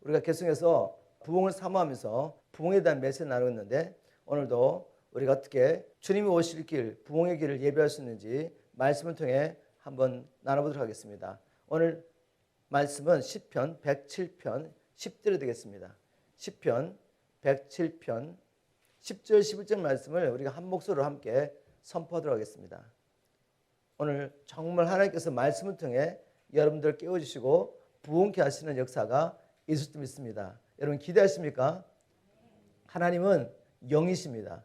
우리가 계속해서 부흥을 사모하면서 부흥에 대한 메시지를 나누고 있는데 오늘도 우리가 어떻게 주님이 오실 길, 부흥의 길을 예배할 수 있는지 말씀을 통해 한번 나눠보도록 하겠습니다. 오늘 말씀은 시편 107편 10절이 되겠습니다. 시편 107편 10절 11절 말씀을 우리가 한 목소리로 함께 선포하도록 하겠습니다. 오늘 정말 하나님께서 말씀을 통해 여러분들 깨워주시고 부흥케 하시는 역사가 있을 줄 믿습니다. 여러분 기대하십니까? 하나님은 영이십니다.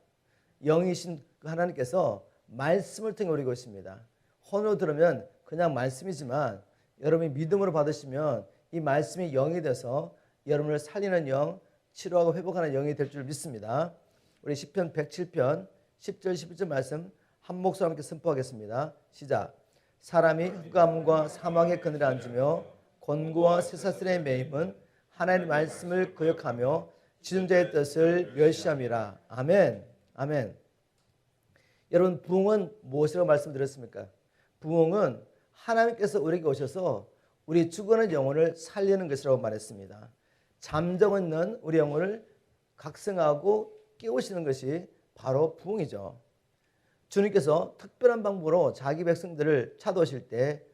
영이신 그 하나님께서 말씀을 통해 우리고 있습니다. 혼으로 들으면 그냥 말씀이지만 여러분이 믿음으로 받으시면 이 말씀이 영이 돼서 여러분을 살리는 영, 치료하고 회복하는 영이 될 줄 믿습니다. 우리 시편 107편 10절 11절 말씀 한 목소리 함께 선포하겠습니다. 시작. 사람이 흑암과 사망의 그늘에 앉으며 곤고와 쇠사슬에 매임은 하나님의 말씀을 거역하며 지존자의 뜻을 멸시함이라. 아멘. 아멘. 여러분 부흥은 무엇이라고 말씀드렸습니까? 부흥은 하나님께서 우리에게 오셔서 우리 죽어가는 영혼을 살리는 것이라고 말했습니다. 잠자고 있는 우리 영혼을 각성하고 깨우시는 것이 바로 부흥이죠. 주님께서 특별한 방법으로 자기 백성들을 찾아오실 때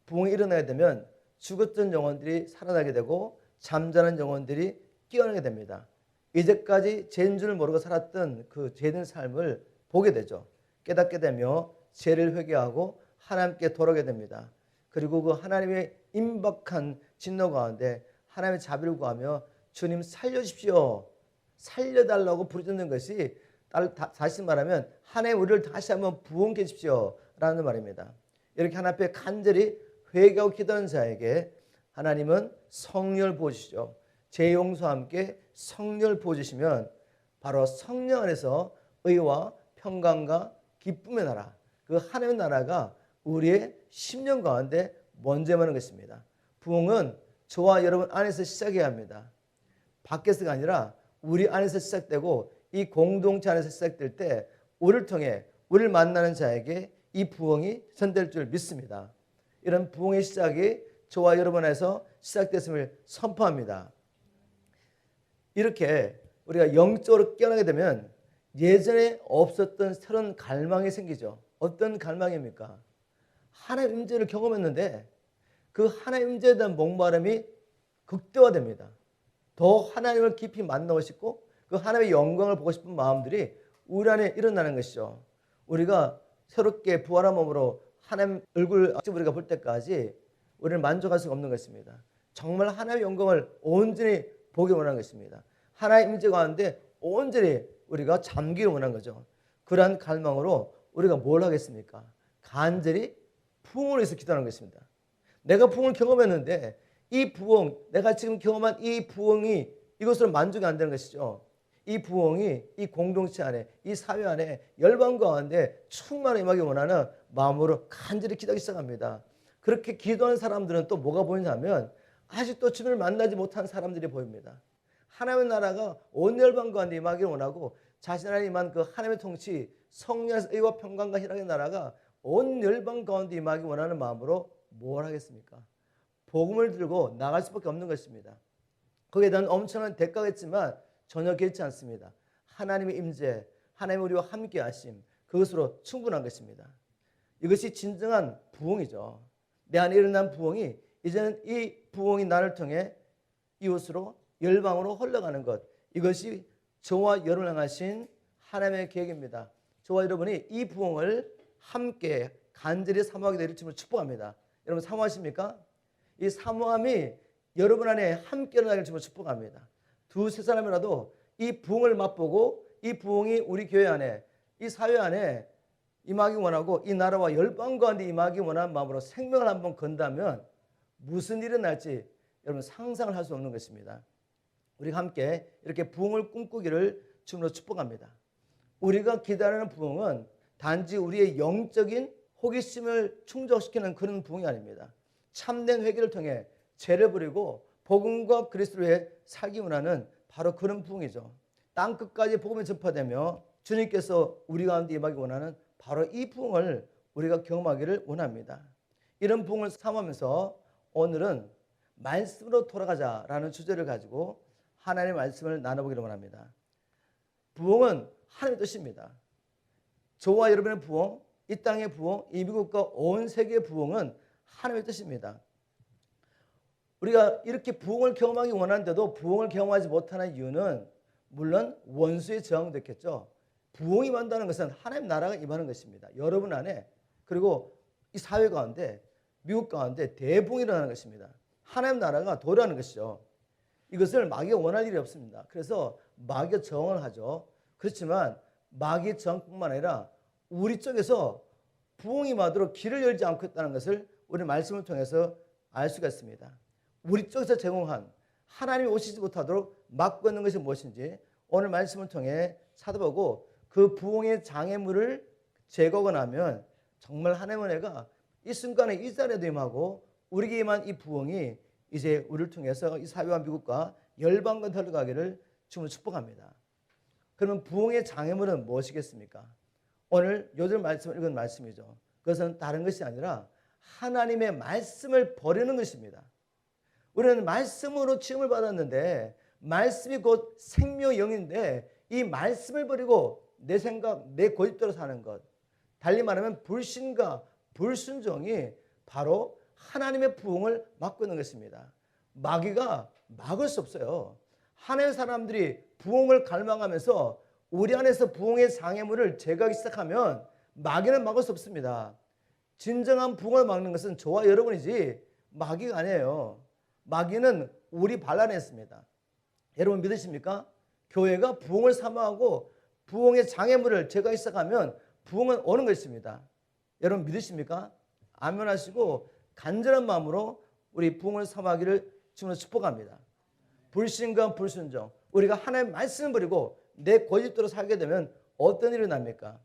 부흥이 일어나게 되면 죽었던 영혼들이 살아나게 되고 잠자는 영혼들이 깨어나게 됩니다. 이제까지 죄인 줄 모르고 살았던 그 죄된 삶을 보게 되죠. 깨닫게 되며 죄를 회개하고 하나님께 돌아오게 됩니다. 그리고 그 하나님의 임박한 진노 가운데 하나님의 자비를 구하며 주님 살려주십시오. 살려달라고 부르짖는 것이 다시 말하면 하나님 우리를 다시 한번 부흥케 해주십시오 라는 말입니다. 이렇게 하나님 앞에 간절히 회개하고 기도하는 자에게 하나님은 성령을 부어주시죠. 제 용서와 함께 성령을 부어주시면 바로 성령 안에서 의와 평강과 기쁨의 나라, 그 하나님의 나라가 우리의 심령 가운데 먼저 임하는 것입니다. 부흥은 저와 여러분 안에서 시작해야 합니다. 밖에서가 아니라 우리 안에서 시작되고 이 공동체 안에서 시작될 때 우리를 통해 우리를 만나는 자에게 이 부흥이 전될 줄 믿습니다. 이런 부흥의 시작이 저와 여러분 안에서 시작됐음을 선포합니다. 이렇게 우리가 영적으로 깨어나게 되면 예전에 없었던 새로운 갈망이 생기죠. 어떤 갈망입니까? 하나님의 임재를 경험했는데 그 하나님의 임재에 대한 목마름이 극대화됩니다. 더 하나님을 깊이 만나고 싶고 그 하나님의 영광을 보고 싶은 마음들이 우리 안에 일어나는 것이죠. 우리가 새롭게 부활한 몸으로 하나님 얼굴 우리가 볼 때까지 우리는 만족할 수가 없는 것입니다. 정말 하나님의 영광을 온전히 보기 원하는 것입니다. 하나님의 임재 가운데 온전히 우리가 잠기를 원하는 거죠. 그러한 갈망으로 우리가 뭘 하겠습니까? 간절히 부흥을 위해서 기도하는 것입니다. 내가 부흥을 경험했는데 이 부흥, 내가 지금 경험한 이 부흥이 이것으로 만족이 안 되는 것이죠. 이 부흥이 이 공동체 안에, 이 사회 안에 열방 가운데 충만히 임하기 원하는 마음으로 간절히 기도하기 시작합니다. 그렇게 기도하는 사람들은 또 뭐가 보이냐면 아직도 주님을 만나지 못한 사람들이 보입니다. 하나님의 나라가 온 열방 가운데 임하기를 원하고 자신 안에 임한 그 하나님의 통치, 성령의 의와 평강과 희락의 나라가 온 열방 가운데 임하기 원하는 마음으로 뭘 하겠습니까? 복음을 들고 나갈 수밖에 없는 것입니다. 거기에 대한 엄청난 대가가 있지만 전혀 그렇지 않습니다. 하나님의 임재, 하나님 우리와 함께 하심, 그것으로 충분한 것입니다. 이것이 진정한 부흥이죠. 내 안에 일어난 부흥이 이제는 이 부흥이 나를 통해 이웃으로 열방으로 흘러가는 것, 이것이 저와 여러분을 향하신 하나님의 계획입니다. 저와 여러분이 이 부흥을 함께 간절히 사모하게 되리를 주님을 축복합니다. 여러분 사모하십니까? 이 사모함이 여러분 안에 함께 일어나기를 주님을 축복합니다. 두세 사람이라도 이 부흥을 맛보고 이 부흥이 우리 교회 안에, 이 사회 안에 임하기 원하고 이 나라와 열방 가운데 임하기 원하는 마음으로 생명을 한번 건다면 무슨 일이 일어날지 여러분 상상을 할 수 없는 것입니다. 우리가 함께 이렇게 부흥을 꿈꾸기를 주님으로 축복합니다. 우리가 기다리는 부흥은 단지 우리의 영적인 호기심을 충족시키는 그런 부흥이 아닙니다. 참된 회개를 통해 죄를 버리고 복음과 그리스도의 살기 원하는 바로 그런 부흥이죠. 땅끝까지 복음이 전파되며 주님께서 우리 가운데 임하기 원하는 바로 이 부흥을 우리가 경험하기를 원합니다. 이런 부흥을 삼으면서 오늘은 말씀으로 돌아가자라는 주제를 가지고 하나님의 말씀을 나눠보기로 원합니다. 부흥은 하나님의 뜻입니다. 저와 여러분의 부흥, 이 땅의 부흥, 이 미국과 온 세계의 부흥은 하나님의 뜻입니다. 우리가 이렇게 부흥을 경험하기 원하는데도 부흥을 경험하지 못하는 이유는 물론 원수의 저항도 있겠죠. 부흥이 임한다는 것은 하나님 나라가 임하는 것입니다. 여러분 안에, 그리고 이 사회 가운데, 미국 가운데 대부흥이 일어나는 것입니다. 하나님 나라가 도래하는 것이죠. 이것을 마귀가 원할 일이 없습니다. 그래서 마귀가 저항을 하죠. 그렇지만 마귀의 저항뿐만 아니라 우리 쪽에서 부흥이 임하도록 길을 열지 않고 있다는 것을 우리 말씀을 통해서 알 수가 있습니다. 우리 쪽에서 제공한 하나님이 오시지 못하도록 막고 있는 것이 무엇인지 오늘 말씀을 통해 찾아보고 그 부흥의 장애물을 제거하고 나면 정말 하나님의 은혜가 이 순간에 이 자리에도 임하고 우리에게 임한 이 부흥이 이제 우리를 통해서 이 사회와 미국과 열방과 흘러가기를 주님으로 축복합니다. 그러면 부흥의 장애물은 무엇이겠습니까? 오늘 요즘 말씀을 읽은 말씀이죠. 그것은 다른 것이 아니라 하나님의 말씀을 버리는 것입니다. 우리는 말씀으로 지음을 받았는데 말씀이 곧 생명의 영인데 이 말씀을 버리고 내 생각, 내 고집대로 사는 것, 달리 말하면 불신과 불순종이 바로 하나님의 부흥을 막고 있는 것입니다. 마귀가 막을 수 없어요. 하나님의 사람들이 부흥을 갈망하면서 우리 안에서 부흥의 장애물을 제거하기 시작하면 마귀는 막을 수 없습니다. 진정한 부흥을 막는 것은 저와 여러분이지 마귀가 아니에요. 마귀는 우리 발 안에 있습니다. 여러분 믿으십니까? 교회가 부흥을 사모하고 부흥의 장애물을 제거하기 시작하면 부흥은 오는 것입니다. 여러분 믿으십니까? 아멘 하시고 간절한 마음으로 우리 부흥을 사모하기를 주님으로 축복합니다. 불신과 불순종, 우리가 하나님의 말씀을 버리고 내 고집대로 살게 되면 어떤 일이 납니까?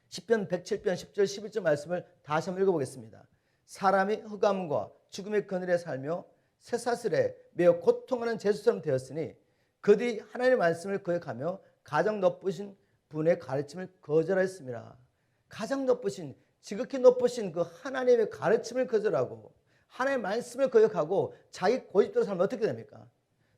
시편 107편 10절 11절 말씀을 다시 한번 읽어보겠습니다. 사람이 흑암과 죽음의 그늘에 살며 쇠사슬에 매어 고통하는 죄수처럼 되었으니 그들이 하나님의 말씀을 거역하며 가장 높으신 분의 가르침을 거절하였습니다. 가장 높으신, 지극히 높으신 그 하나님의 가르침을 거절하고 하나님의 말씀을 거역하고 자기 고집대로 살면 어떻게 됩니까?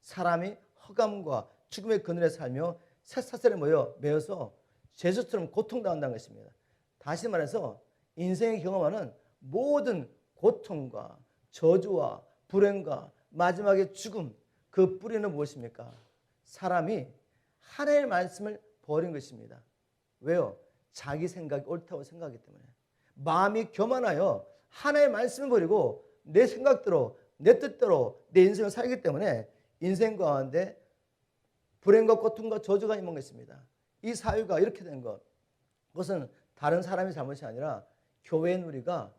사람이 흑암과 죽음의 그늘에 살며 쇠사슬에 매어서 죄수처럼 고통당한다는 것입니다. 다시 말해서 인생의 경험하는 모든 고통과 저주와 불행과 마지막에 죽음, 그 뿌리는 무엇입니까? 사람이 하나님의 말씀을 버린 것입니다. 왜요? 자기 생각이 옳다고 생각하기 때문에. 마음이 교만하여 하나님의 말씀을 버리고 내 생각대로, 내 뜻대로 내 인생을 살기 때문에 인생 가운데 불행과 고통과 저주가 임한 것입니다. 이 사유가 이렇게 된 것, 그것은 다른 사람의 잘못이 아니라 교회인 우리가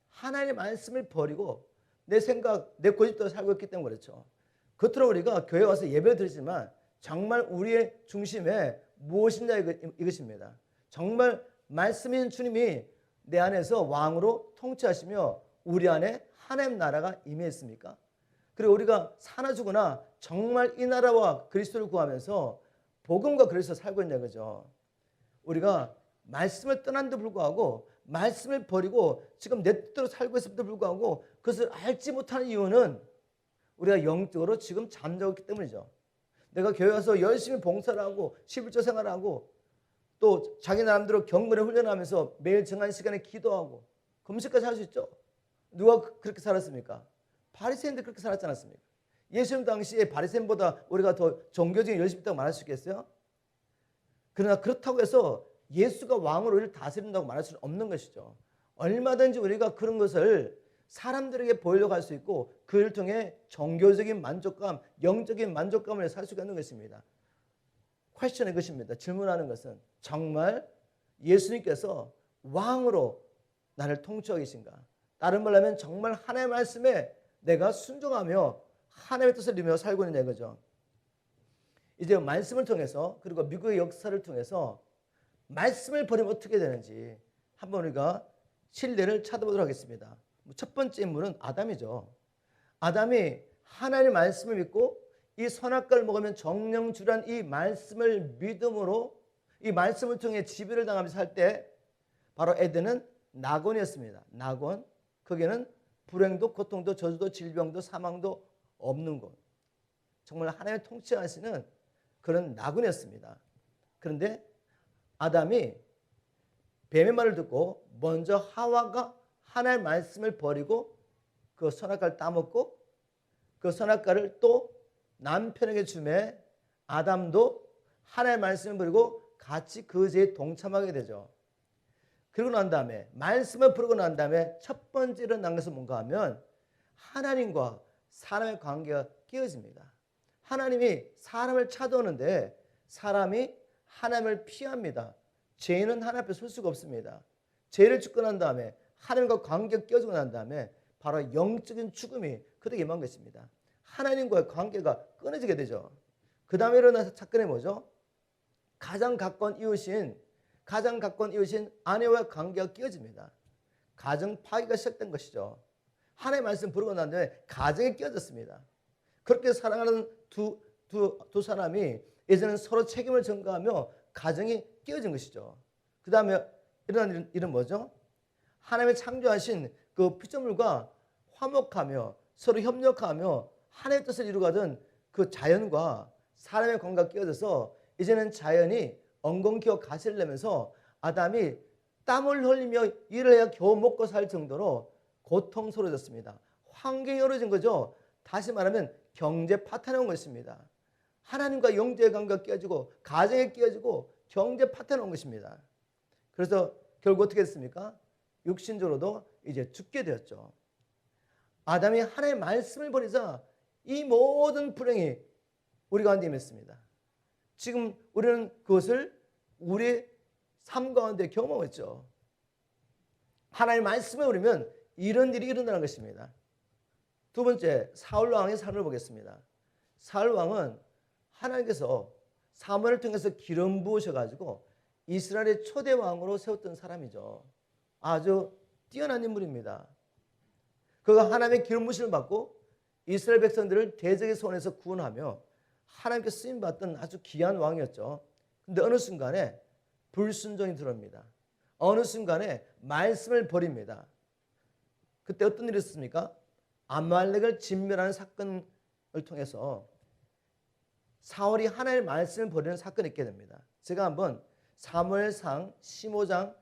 하나님의 말씀을 버리고 내 생각, 내 고집대로 살고 있기 때문에 그렇죠. 겉으로 우리가 교회 와서 예배를 드리지만 정말 우리의 중심에 무엇이냐 이것입니다. 정말 말씀인 주님이 내 안에서 왕으로 통치하시며 우리 안에 하나님 나라가 임했습니까? 그리고 우리가 사나 죽으나 정말 이 나라와 그리스도를 구하면서 복음과 그리스도를 살고 있냐 그죠. 우리가 말씀을 떠난데도 불구하고 말씀을 버리고 지금 내 뜻대로 살고 있음에도 불구하고 그것을 알지 못하는 이유는 우리가 영적으로 지금 잠자고 있기 때문이죠. 내가 교회 와서 열심히 봉사를 하고 11조 생활하고 또 자기 나름대로 경건에 훈련하면서 매일 정한 시간에 기도하고 금식까지 할 수 있죠. 누가 그렇게 살았습니까? 바리새인들 그렇게 살았지 않았습니까? 예수님 당시에 바리새인보다 우리가 더 종교적인 열심히 있다고 말할 수 있겠어요? 그러나 그렇다고 해서 예수가 왕으로 우리를 다스린다고 말할 수는 없는 것이죠. 얼마든지 우리가 그런 것을 사람들에게 보이려고 할 수 있고 그를 통해 종교적인 만족감, 영적인 만족감을 살 수가 있는 것입니다. 퀘스천은 것입니다. 질문하는 것은 정말 예수님께서 왕으로 나를 통치하고 계신가? 다른 말로 하면 정말 하나님의 말씀에 내가 순종하며 하나님의 뜻을 이루며 살고 있느냐 이거죠. 이제 말씀을 통해서 그리고 미국의 역사를 통해서 말씀을 버리면 어떻게 되는지 한번 우리가 실례를 찾아보도록 하겠습니다. 첫 번째 인물은 아담이죠. 아담이 하나님의 말씀을 믿고 이 선악과를 먹으면 정령주란 이 말씀을 믿음으로 이 말씀을 통해 지배를 당하면서 살 때 바로 에덴은 낙원이었습니다. 낙원, 거기는 불행도 고통도 저주도 질병도 사망도 없는 곳. 정말 하나님의 통치하시는 그런 나그네였습니다. 그런데 아담이 뱀의 말을 듣고 먼저 하와가 하나님의 말씀을 버리고 그 선악과를 따먹고 그 선악과를 또 남편에게 주매 아담도 하나님의 말씀을 버리고 같이 그 죄에 동참하게 되죠. 그러고 난 다음에 말씀을 부르고 난 다음에 첫 번째로 난 것은 뭔가 하면 하나님과 사람의 관계가 깨어집니다. 하나님이 사람을 찾아오는데 사람이 하나님을 피합니다. 죄인은 하나님 앞에 설 수가 없습니다. 죄를 짓고 난 다음에 하나님과 관계가 깨어지고 난 다음에 바로 영적인 죽음이 그들에게 임한 것입니다. 하나님과의 관계가 끊어지게 되죠. 그 다음에 일어난 사건이 뭐죠? 가장 가까운 이웃인 아내와의 관계가 깨어집니다. 가정 파괴가 시작된 것이죠. 하나님의 말씀 부르고 난 다음에 가정이 깨어졌습니다. 그렇게 사랑하는 두 사람이 이제는 서로 책임을 전가하며 가정이 깨어진 것이죠. 그 다음에 일어난 일은 뭐죠? 하나님의 창조하신 그 피조물과 화목하며 서로 협력하며 하나님의 뜻을 이루가던 그 자연과 사람의 관계가 깨어져서 이제는 자연이 엉겅퀴어 가시를 내면서 아담이 땀을 흘리며 일을 해야 겨우 먹고 살 정도로 고통스러워졌습니다. 환경이 어려진 거죠. 다시 말하면 경제 파탄이 온 것입니다. 하나님과 영적의 관계가 깨어지고 가정이 깨어지고 경제 파탄이 온 것입니다. 그래서 결국 어떻게 됐습니까? 육신적으로도 이제 죽게 되었죠. 아담이 하나님의 말씀을 버리자 이 모든 불행이 우리 가운데 임했습니다. 지금 우리는 그것을 우리의 삶 가운데 경험했죠. 하나님의 말씀을 버리면 이런 일이 일어나는 것입니다. 두 번째, 사울 왕의 삶을 보겠습니다. 사울 왕은 하나님께서 사무엘을 통해서 기름 부으셔가지고 이스라엘의 초대 왕으로 세웠던 사람이죠. 아주 뛰어난 인물입니다. 그가 하나님의 기름 부으심을 받고 이스라엘 백성들을 대적의 손에서 구원하며 하나님께 쓰임받던 아주 귀한 왕이었죠. 그런데 어느 순간에 불순종이 들어옵니다. 어느 순간에 말씀을 버립니다. 그때 어떤 일이 있었습니까? 아말렉을 진멸하는 사건을 통해서 사울이 하나님의 말씀을 버리는 사건이 있게 됩니다. 제가 한번 사무엘상 15장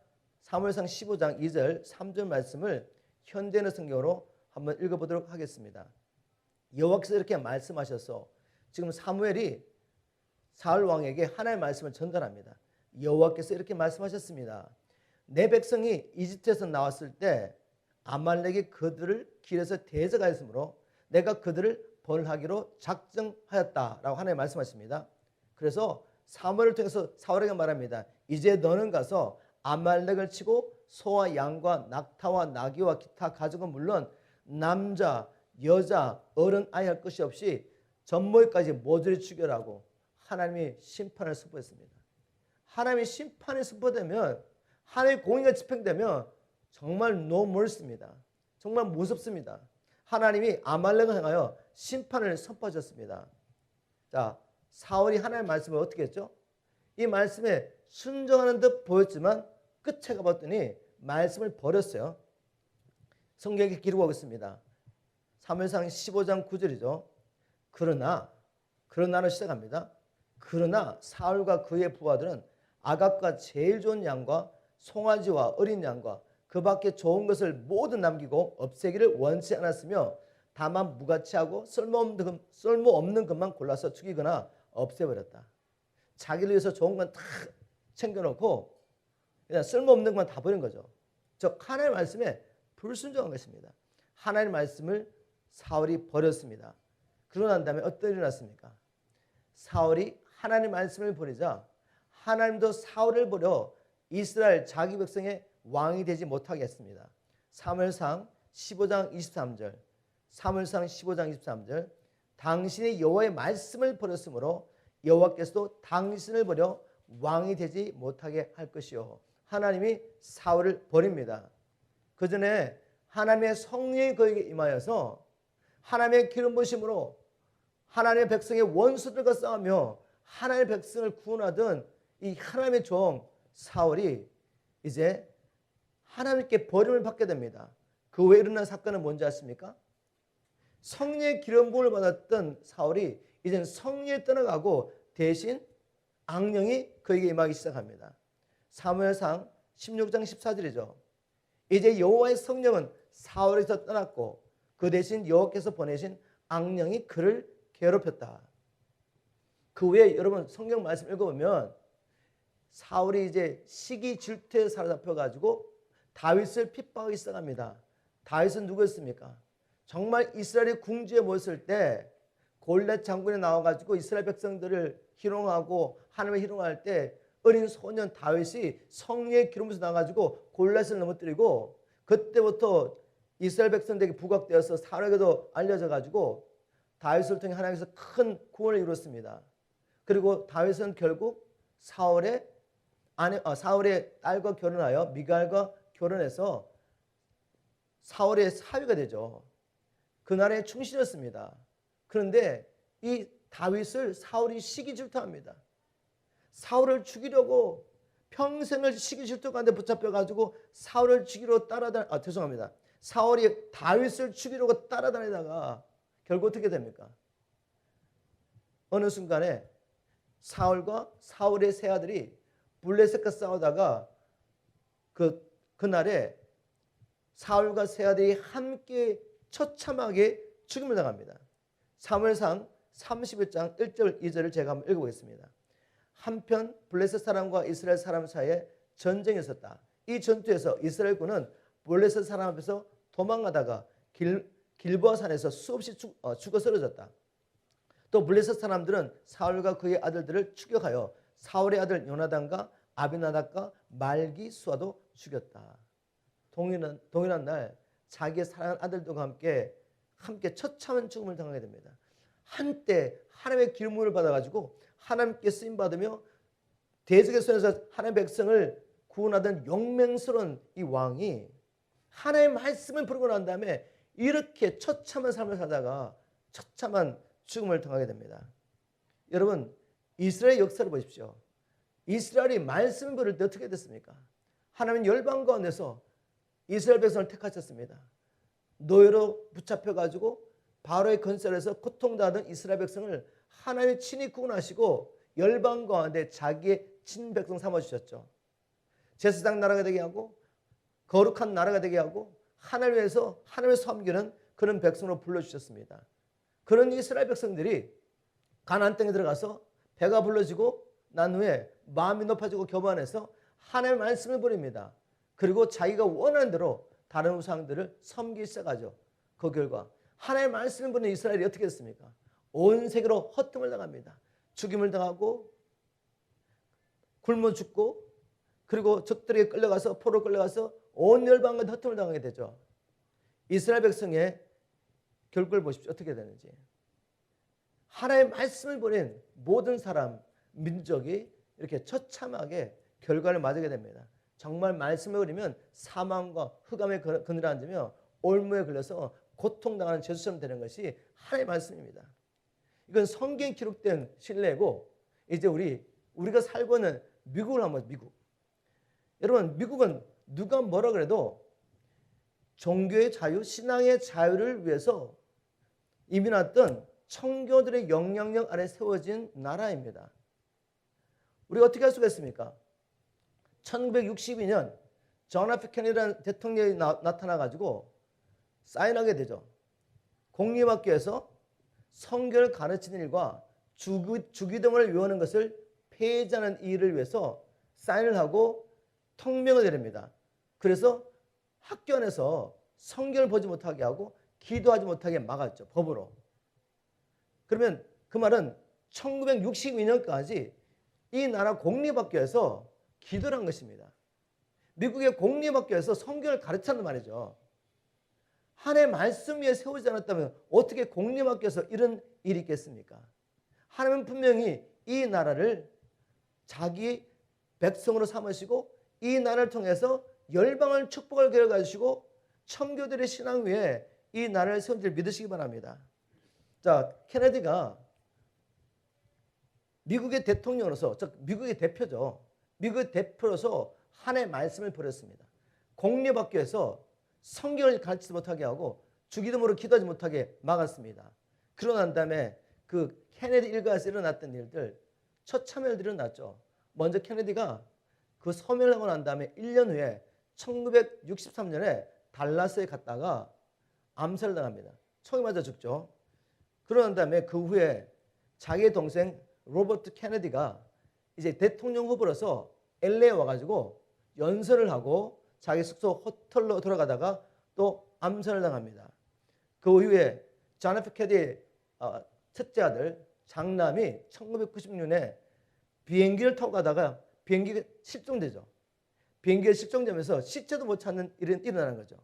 2절 3절 말씀을 현대인의 성경으로 한번 읽어보도록 하겠습니다. 여호와께서 이렇게 말씀하셔서 지금 사무엘이 사울 왕에게 하나님의 말씀을 전달합니다. 여호와께서 이렇게 말씀하셨습니다. 내 백성이 이집트에서 나왔을 때 아말렉이 그들을 길에서 대적하였으므로 내가 그들을 벌하기로 작정하였다라고 하나님 말씀하십니다. 그래서 사무엘을 통해서 사울에게 말합니다. 이제 너는 가서 아말렉을 치고 소와 양과 낙타와 나귀와 기타 가죽은 물론 남자, 여자, 어른, 아이 할 것이 없이 전모까지 모조리 죽여라고 하나님이 심판을 선포했습니다. 하나님이 심판이 선포되면 하나님의 공의가 집행되면 정말 너무 멀습니다. 정말 무섭습니다. 하나님이 아말렉을 향하여 심판을 선포하셨습니다. 자, 사울이 하나님의 말씀을 어떻게 했죠? 이 말씀에 순종하는 듯 보였지만 끝에 가봤더니 말씀을 버렸어요. 성경에 기록하고 있습니다. 사무엘상 15장 9절이죠. 그러나로 시작합니다. 그러나 사울과 그의 부하들은 아각과 제일 좋은 양과 송아지와 어린 양과 그 밖에 좋은 것을 모두 남기고 없애기를 원치 않았으며 다만 무가치하고 쓸모없는 것만 골라서 죽이거나 없애버렸다. 자기를 위해서 좋은 건 다 챙겨놓고 그냥 쓸모없는 것만 다 버린 거죠. 즉 하나님의 말씀에 불순종한 것입니다. 하나님의 말씀을 사울이 버렸습니다. 그러고 난 다음에 어떤 일이 났습니까? 사울이 하나님의 말씀을 버리자 하나님도 사울을 버려 이스라엘 자기 백성의 왕이 되지 못하게 했습니다. 사무엘상 15장 23절 사무엘상 15장 23절 당신이 여호와의 말씀을 버렸으므로 여호와께서도 당신을 버려 왕이 되지 못하게 할 것이요. 하나님이 사울을 버립니다. 그 전에 하나님의 성령이 그에게 임하여서 하나님의 기름 부으심으로 하나님의 백성의 원수들과 싸우며 하나님의 백성을 구원하던 이 하나님의 종 사울이 이제 하나님께 버림을 받게 됩니다. 그 외에 일어난 사건은 뭔지 아십니까? 성령의 기름 부음을 받았던 사울이 이제는 성령을 떠나가고 대신 악령이 그에게 임하기 시작합니다. 사무엘상 16장 14절이죠. 이제 여호와의 성령은 사울에서 떠났고 그 대신 여호와께서 보내신 악령이 그를 괴롭혔다. 그 외에 여러분 성경 말씀 읽어보면 사울이 이제 시기 질투에 사로잡혀가지고 다윗을 핍박하기 시작합니다. 다윗은 누구였습니까? 정말 이스라엘이 궁지에 모였을 때 골렛 장군이 나와가지고 이스라엘 백성들을 희롱하고 하나님을 희롱할 때 어린 소년 다윗이 성령의 기름부터 나가지고 골렛을 넘어뜨리고 그때부터 이스라엘 백성들에게 부각되어서 사울에게도 알려져가지고 다윗을 통해 하나님께서 큰 구원을 이뤘습니다. 그리고 다윗은 결국 사울의 딸과 결혼하여 미갈과 결혼해서 사울의 사위가 되죠. 그 나라에 충실했습니다. 그런데 이 다윗을 사울이 시기 질투합니다. 사울을 죽이려고 평생을 시기 질투 가운데 붙잡혀가지고 사울을 죽이러 사울이 다윗을 죽이려고 따라다니다가 결국 어떻게 됩니까? 어느 순간에 사울과 사울의 세 아들이 블레셋과 싸우다가 그날에 사울과 세 아들이 함께 처참하게 죽임을 당합니다. 사무엘상 31장 1절 2절을 제가 한번 읽어보겠습니다. 한편 블레셋 사람과 이스라엘 사람 사이에 전쟁이 있었다. 이 전투에서 이스라엘군은 블레셋 사람 앞에서 도망가다가 길보아 산에서 수없이 죽어 쓰러졌다. 또 블레셋 사람들은 사울과 그의 아들들을 추격하여 사울의 아들 요나단과 아비나답과 말기수아도 죽였다. 동일한 날 자기의 사랑하는 아들들과 함께 처참한 죽음을 당하게 됩니다. 한때 하나님의 기름을 받아가지고 하나님께 쓰임 받으며 대적의 손에서 하나님의 백성을 구원하던 용맹스러운 이 왕이 하나님의 말씀을 부르고 난 다음에 이렇게 처참한 삶을 살다가 처참한 죽음을 당하게 됩니다. 여러분 이스라엘 역사를 보십시오. 이스라엘이 말씀을 부를 때 어떻게 됐습니까? 하나님은 열방 가운데서 이스라엘 백성을 택하셨습니다. 노예로 붙잡혀가지고 바로의 건설에서 고통당하던 이스라엘 백성을 하나님이 친히 구원하시고 열방 가운데 자기의 친백성 삼아주셨죠. 제사장 나라가 되게 하고 거룩한 나라가 되게 하고 하나님을 위해서 하나님을 섬기는 그런 백성으로 불러주셨습니다. 그런 이스라엘 백성들이 가나안 땅에 들어가서 배가 불러지고 난 후에 마음이 높아지고 교만해서 하나님의 말씀을 버립니다. 그리고 자기가 원하는 대로 다른 우상들을 섬기기 시작하죠. 그 결과 하나님의 말씀을 버리는 이스라엘이 어떻게 됐습니까? 온 세계로 헛됨을 당합니다. 죽임을 당하고 굶어 죽고 그리고 적들에게 끌려가서 포로 끌려가서 온 열방과 헛됨을 당하게 되죠. 이스라엘 백성의 결과를 보십시오. 어떻게 되는지. 하나님의 말씀을 버린 모든 사람, 민족이 이렇게 처참하게 결과를 맞게 됩니다. 정말 말씀을 버리면 사망과 흑암의 그늘에 앉으며 올무에 걸려서 고통당하는 죄수처럼 되는 것이 하나님의 말씀입니다. 이건 성경에 기록된 신뢰고 이제 우리가 살고 있는 미국을 한번 미국. 여러분 미국은 누가 뭐라 그래도 종교의 자유, 신앙의 자유를 위해서 이민왔던 청교들의 영향력 아래 세워진 나라입니다. 우리가 어떻게 할 수가 있습니까? 1962년 존 F 케네디라는 대통령이 나타나가지고 사인하게 되죠. 공립학교에서 성경을 가르치는 일과 주기도문을 외우는 것을 폐지하는 일을 위해서 사인을 하고 통명을 내립니다. 그래서 학교 안에서 성경을 보지 못하게 하고 기도하지 못하게 막았죠. 법으로. 그러면 그 말은 1962년까지 이 나라 공립학교에서 기도를 한 것입니다. 미국의 공립학교에서 성경을 가르쳤단 말이죠. 하나님의 말씀 위에 세우지 않았다면 어떻게 공립학교에서 이런 일이 있겠습니까? 하나님은 분명히 이 나라를 자기 백성으로 삼으시고 이 나라를 통해서 열방을 축복을 계획하시고 청교들의 신앙 위에 이 나라를 세운 줄 믿으시기 바랍니다. 자, 케네디가 미국의 대통령으로서, 즉 미국의 대표죠. 미국의 대표로서 하나님의 말씀을 버렸습니다. 공립학교에서 성경을 가르치지 못하게 하고 주기도문으로 기도하지 못하게 막았습니다. 그러고 난 다음에 그 케네디 일가에서 일어났던 일들 처참한 일이 일어났죠. 먼저 케네디가 그 서명을 하고 난 다음에 1년 후에 1963년에 달라스에 갔다가 암살을 당합니다. 총에 맞아 죽죠. 그러고 난 다음에 그 후에 자기의 동생 로버트 케네디가 이제 대통령 후보로서 LA에 와가지고 연설을 하고 자기 숙소 호텔로 돌아가다가 또 암살을 당합니다. 그 이후에 존 F 케네디의 첫째 아들 장남이 1996년에 비행기를 타고 가다가 비행기가 실종되죠. 비행기가 실종되면서 시체도 못 찾는 일이 일어나는 거죠.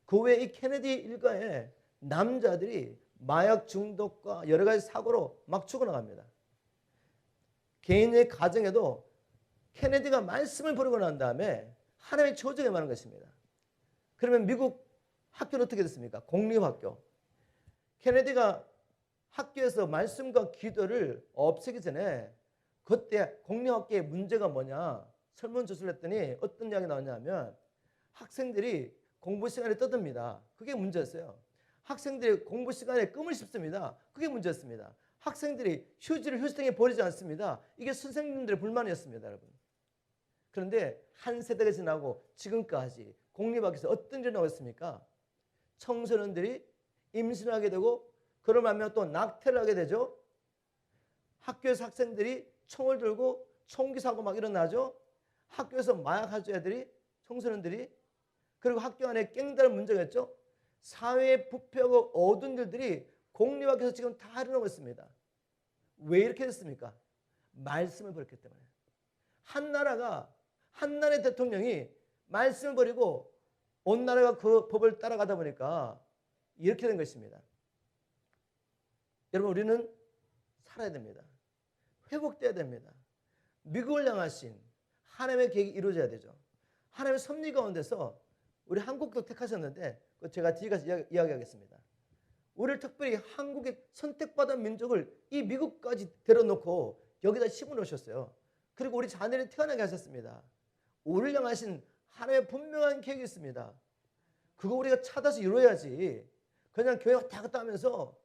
그 후에 이 케네디 일가에 남자들이 마약 중독과 여러 가지 사고로 막 죽어나갑니다. 개인의 가정에도 케네디가 말씀을 버리고 난 다음에 하나님의 조정에 많은 것입니다. 그러면 미국 학교는 어떻게 됐습니까? 공립학교. 케네디가 학교에서 말씀과 기도를 없애기 전에 그때 공립학교의 문제가 뭐냐 설문조사를 했더니 어떤 이야기 나왔냐면 학생들이 공부 시간에 떠듭니다. 그게 문제였어요. 학생들이 공부 시간에 끔을 씹습니다. 그게 문제였습니다. 학생들이 휴지를 휴지통에 버리지 않습니다. 이게 선생님들의 불만이었습니다, 여러분. 그런데 한 세대가 지나고 지금까지 공립학교에서 어떤 일이 나왔습니까? 청소년들이 임신을 하게 되고 그러면 또 낙태를 하게 되죠. 학교에서 학생들이 총을 들고 총기 사고 막 일어나죠. 학교에서 마약 하죠 애들이 청소년들이. 그리고 학교 안에 깽다른 문제가 있죠. 사회의 부패하고 어두운 일들이 공립학교에서 지금 다 일어나고 있습니다. 왜 이렇게 됐습니까? 말씀을 버렸기 때문에. 한 나라의 대통령이 말씀을 버리고 온 나라가 그 법을 따라가다 보니까 이렇게 된 것입니다. 여러분 우리는 살아야 됩니다. 회복돼야 됩니다. 미국을 향하신 하나님의 계획이 이루어져야 되죠. 하나님의 섭리 가운데서 우리 한국도 택하셨는데 제가 뒤에 가서 이야기하겠습니다. 우리를 특별히 한국의 선택받은 민족을 이 미국까지 데려놓고 여기다 심어놓으셨어요. 그리고 우리 자녀를 태어나게 하셨습니다. 우리를 향하신 하나님의 분명한 계획이 있습니다. 그거 우리가 찾아서 이루어야지. 그냥 교회 왔다 갔다 하면서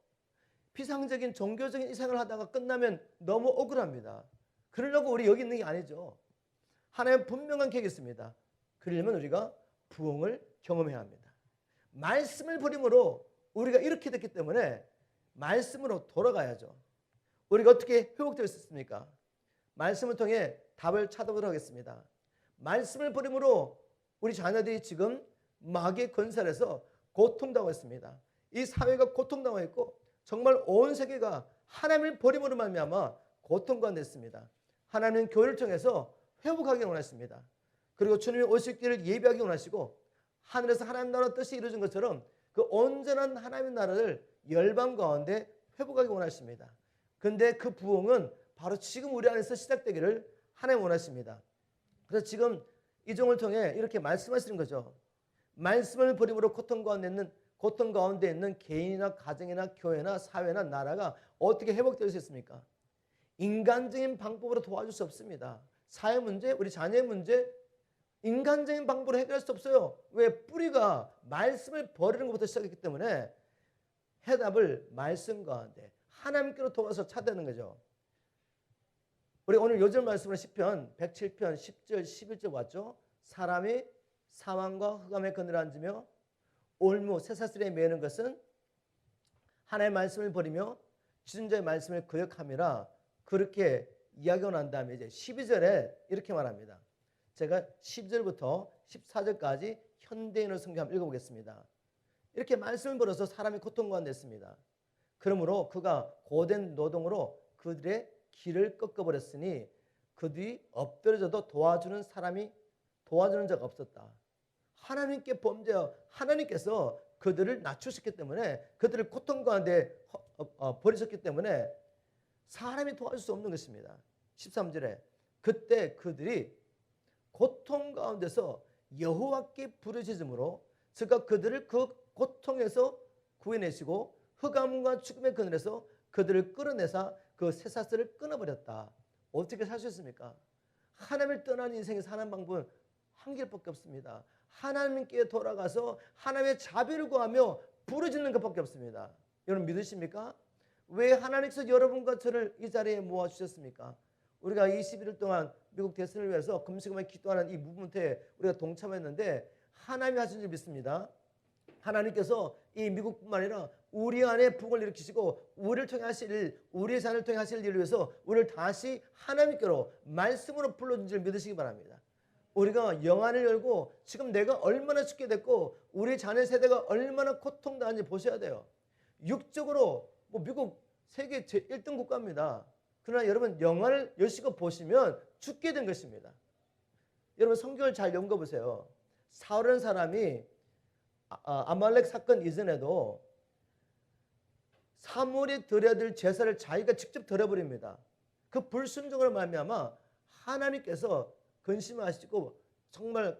비상적인 종교적인 이상을 하다가 끝나면 너무 억울합니다. 그러려고 우리 여기 있는 게 아니죠. 하나님의 분명한 계획이 있습니다. 그러려면 우리가 부흥을 경험해야 합니다. 말씀을 버림으로 우리가 이렇게 됐기 때문에 말씀으로 돌아가야죠. 우리가 어떻게 회복될 수 있습니까? 말씀을 통해 답을 찾아보도록 하겠습니다. 말씀을 버림으로 우리 자녀들이 지금 마귀의 권세에서 고통당하고 있습니다. 이 사회가 고통당하고 있고 정말 온 세계가 하나님을 버림으로 말미암아 고통 가운데 있습니다. 하나님은 교회를 통해서 회복하기를 원하십니다. 그리고 주님이 오실 길을 예비하기 원하시고 하늘에서 하나님 나라 뜻이 이루어진 것처럼 그 온전한 하나님의 나라를 열방 가운데 회복하기 원하십니다. 그런데 그 부흥은 바로 지금 우리 안에서 시작되기를 하나님 원하십니다. 그래서 지금 이 종을 통해 이렇게 말씀하시는 거죠. 말씀을 버림으로 고통 가운데 있는 개인이나 가정이나 교회나 사회나 나라가 어떻게 회복될 수 있습니까? 인간적인 방법으로 도와줄 수 없습니다. 사회 문제, 우리 자녀의 문제, 인간적인 방법으로 해결할 수 없어요. 왜? 뿌리가 말씀을 버리는 것부터 시작했기 때문에 해답을 말씀 가운데 하나님께로 돌아서 찾아내는 거죠. 우리 오늘 요절 말씀으로 시편 107편 10절 11절 왔죠. 사람이 사망과 흑암의 그늘에 앉으며 올무 쇠사슬에 매는 것은 하나님의 말씀을 버리며 지존자의 말씀을 거역함이라. 그렇게 이야기가 난 다음에 이제 12절에 이렇게 말합니다. 제가 10절부터 14절까지 현대인으로 성경 한번 읽어보겠습니다. 이렇게 말씀을 벌어서 사람이 고통 가운데 있습니다. 그러므로 그가 고된 노동으로 그들의 길을 꺾어버렸으니 그들이 엎드려져도 도와주는 자가 없었다. 하나님께 범죄하여 하나님께서 그들을 낮추셨기 때문에 그들을 고통 가운데 버리셨기 때문에 사람이 도와줄 수 없는 것입니다. 13절에 그때 그들이 고통 가운데서 여호와께 부르짖음으로 그가 그들을 그 고통에서 구해내시고 흑암과 죽음의 그늘에서 그들을 끌어내사 그 쇠사슬을 끊어버렸다. 어떻게 살 수 있습니까? 하나님을 떠난 인생에 사는 방법은 한 길밖에 없습니다. 하나님께 돌아가서 하나님의 자비를 구하며 부르짖는 것밖에 없습니다. 여러분 믿으십니까? 왜 하나님께서 여러분과 저를 이 자리에 모아주셨습니까? 우리가 21일 동안 미국 대선을 위해서 금식하며 기도하는 이 무브먼트에 우리가 동참했는데 하나님이 하신 줄 믿습니다. 하나님께서 이 미국뿐만 아니라 우리 안에 부흥을 일으키시고 우리를 통해 하실 일, 우리의 자녀를 통해 하실 일을 위해서 우리를 다시 하나님께로 말씀으로 불러준 줄 믿으시기 바랍니다. 우리가 영안을 열고 지금 내가 얼마나 죽게 됐고 우리 자녀 세대가 얼마나 고통당하는지 보셔야 돼요. 육적으로 미국 세계 제1등 국가입니다. 그러나 여러분 영안을 여시고 보시면 죽게 된 것입니다. 여러분 성경을 잘 연구해 보세요. 사울이라는 사람이 아말렉 사건 이전에도 사무엘이 드려야 될 제사를 자기가 직접 드려버립니다. 그 불순종으로 말미암아 하나님께서 근심하시고 정말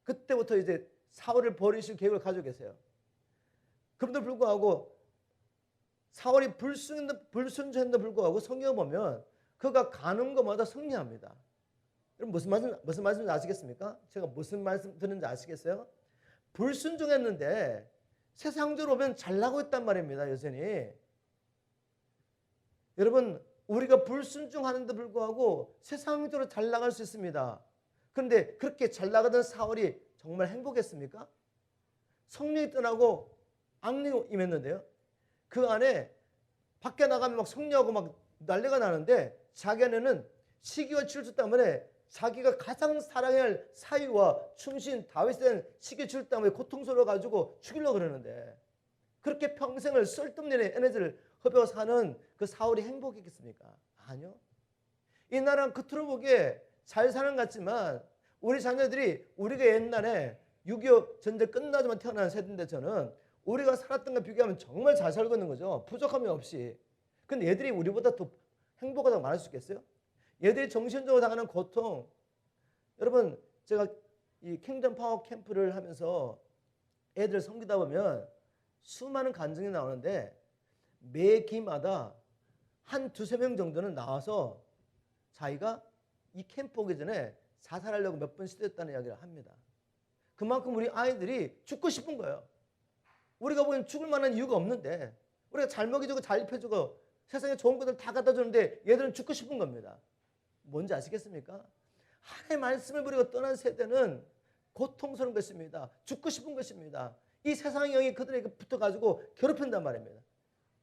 그때부터 이제 사울을 버리실 계획을 가지고 계세요. 그럼에도 불구하고 사울이 불순종했는데도 불구하고 성경을 보면 그가 가는 것마다 승리합니다. 여러분 무슨 말씀인지 아시겠습니까? 제가 무슨 말씀 드는지 아시겠어요? 불순종했는데 세상적으로 보면 잘나고 있단 말입니다. 여전히. 여러분 우리가 불순종하는데 불구하고 세상적으로 잘 나갈 수 있습니다. 그런데 그렇게 잘 나가던 사울이 정말 행복했습니까? 성령이 떠나고 악령이 임했는데요. 그 안에 밖에 나가면 막 성령하고 막 난리가 나는데 자기 안에는 시기와 질투 때문에 자기가 가장 사랑해야 할 사위와 충신 다윗에 대한 시기 질투 때문에 고통스러워 가지고 죽이려고 그러는데 그렇게 평생을 쓸데없는 에너지를 허비하고 사는 그 사울이 행복했겠습니까? 아니요. 이 나라는 겉으로 보기에 잘 사는 것 같지만 우리 자녀들이 우리가 옛날에 6.25 전쟁 끝나자마자 태어난 세대인데 저는 우리가 살았던 것 비교하면 정말 잘 살고 있는 거죠. 부족함이 없이. 근데 얘들이 우리보다 더 행복하다고 말할 수 있겠어요? 얘들이 정신적으로 당하는 고통. 여러분 제가 이 킹덤 파워 캠프를 하면서 애들을 섬기다 보면 수많은 간증이 나오는데 매 기마다 한 두세 명 정도는 나와서 자기가 이 캠프 오기 전에 자살하려고 몇 번 시도했다는 이야기를 합니다. 그만큼 우리 아이들이 죽고 싶은 거예요. 우리가 보기엔 죽을 만한 이유가 없는데 우리가 잘 먹여주고 잘 입혀주고 세상에 좋은 것들 다 갖다 주는데 얘들은 죽고 싶은 겁니다. 뭔지 아시겠습니까? 하나님의 말씀을 버리고 떠난 세대는 고통스러운 것입니다. 죽고 싶은 것입니다. 이 세상의 영이 그들에게 붙어가지고 괴롭힌단 말입니다.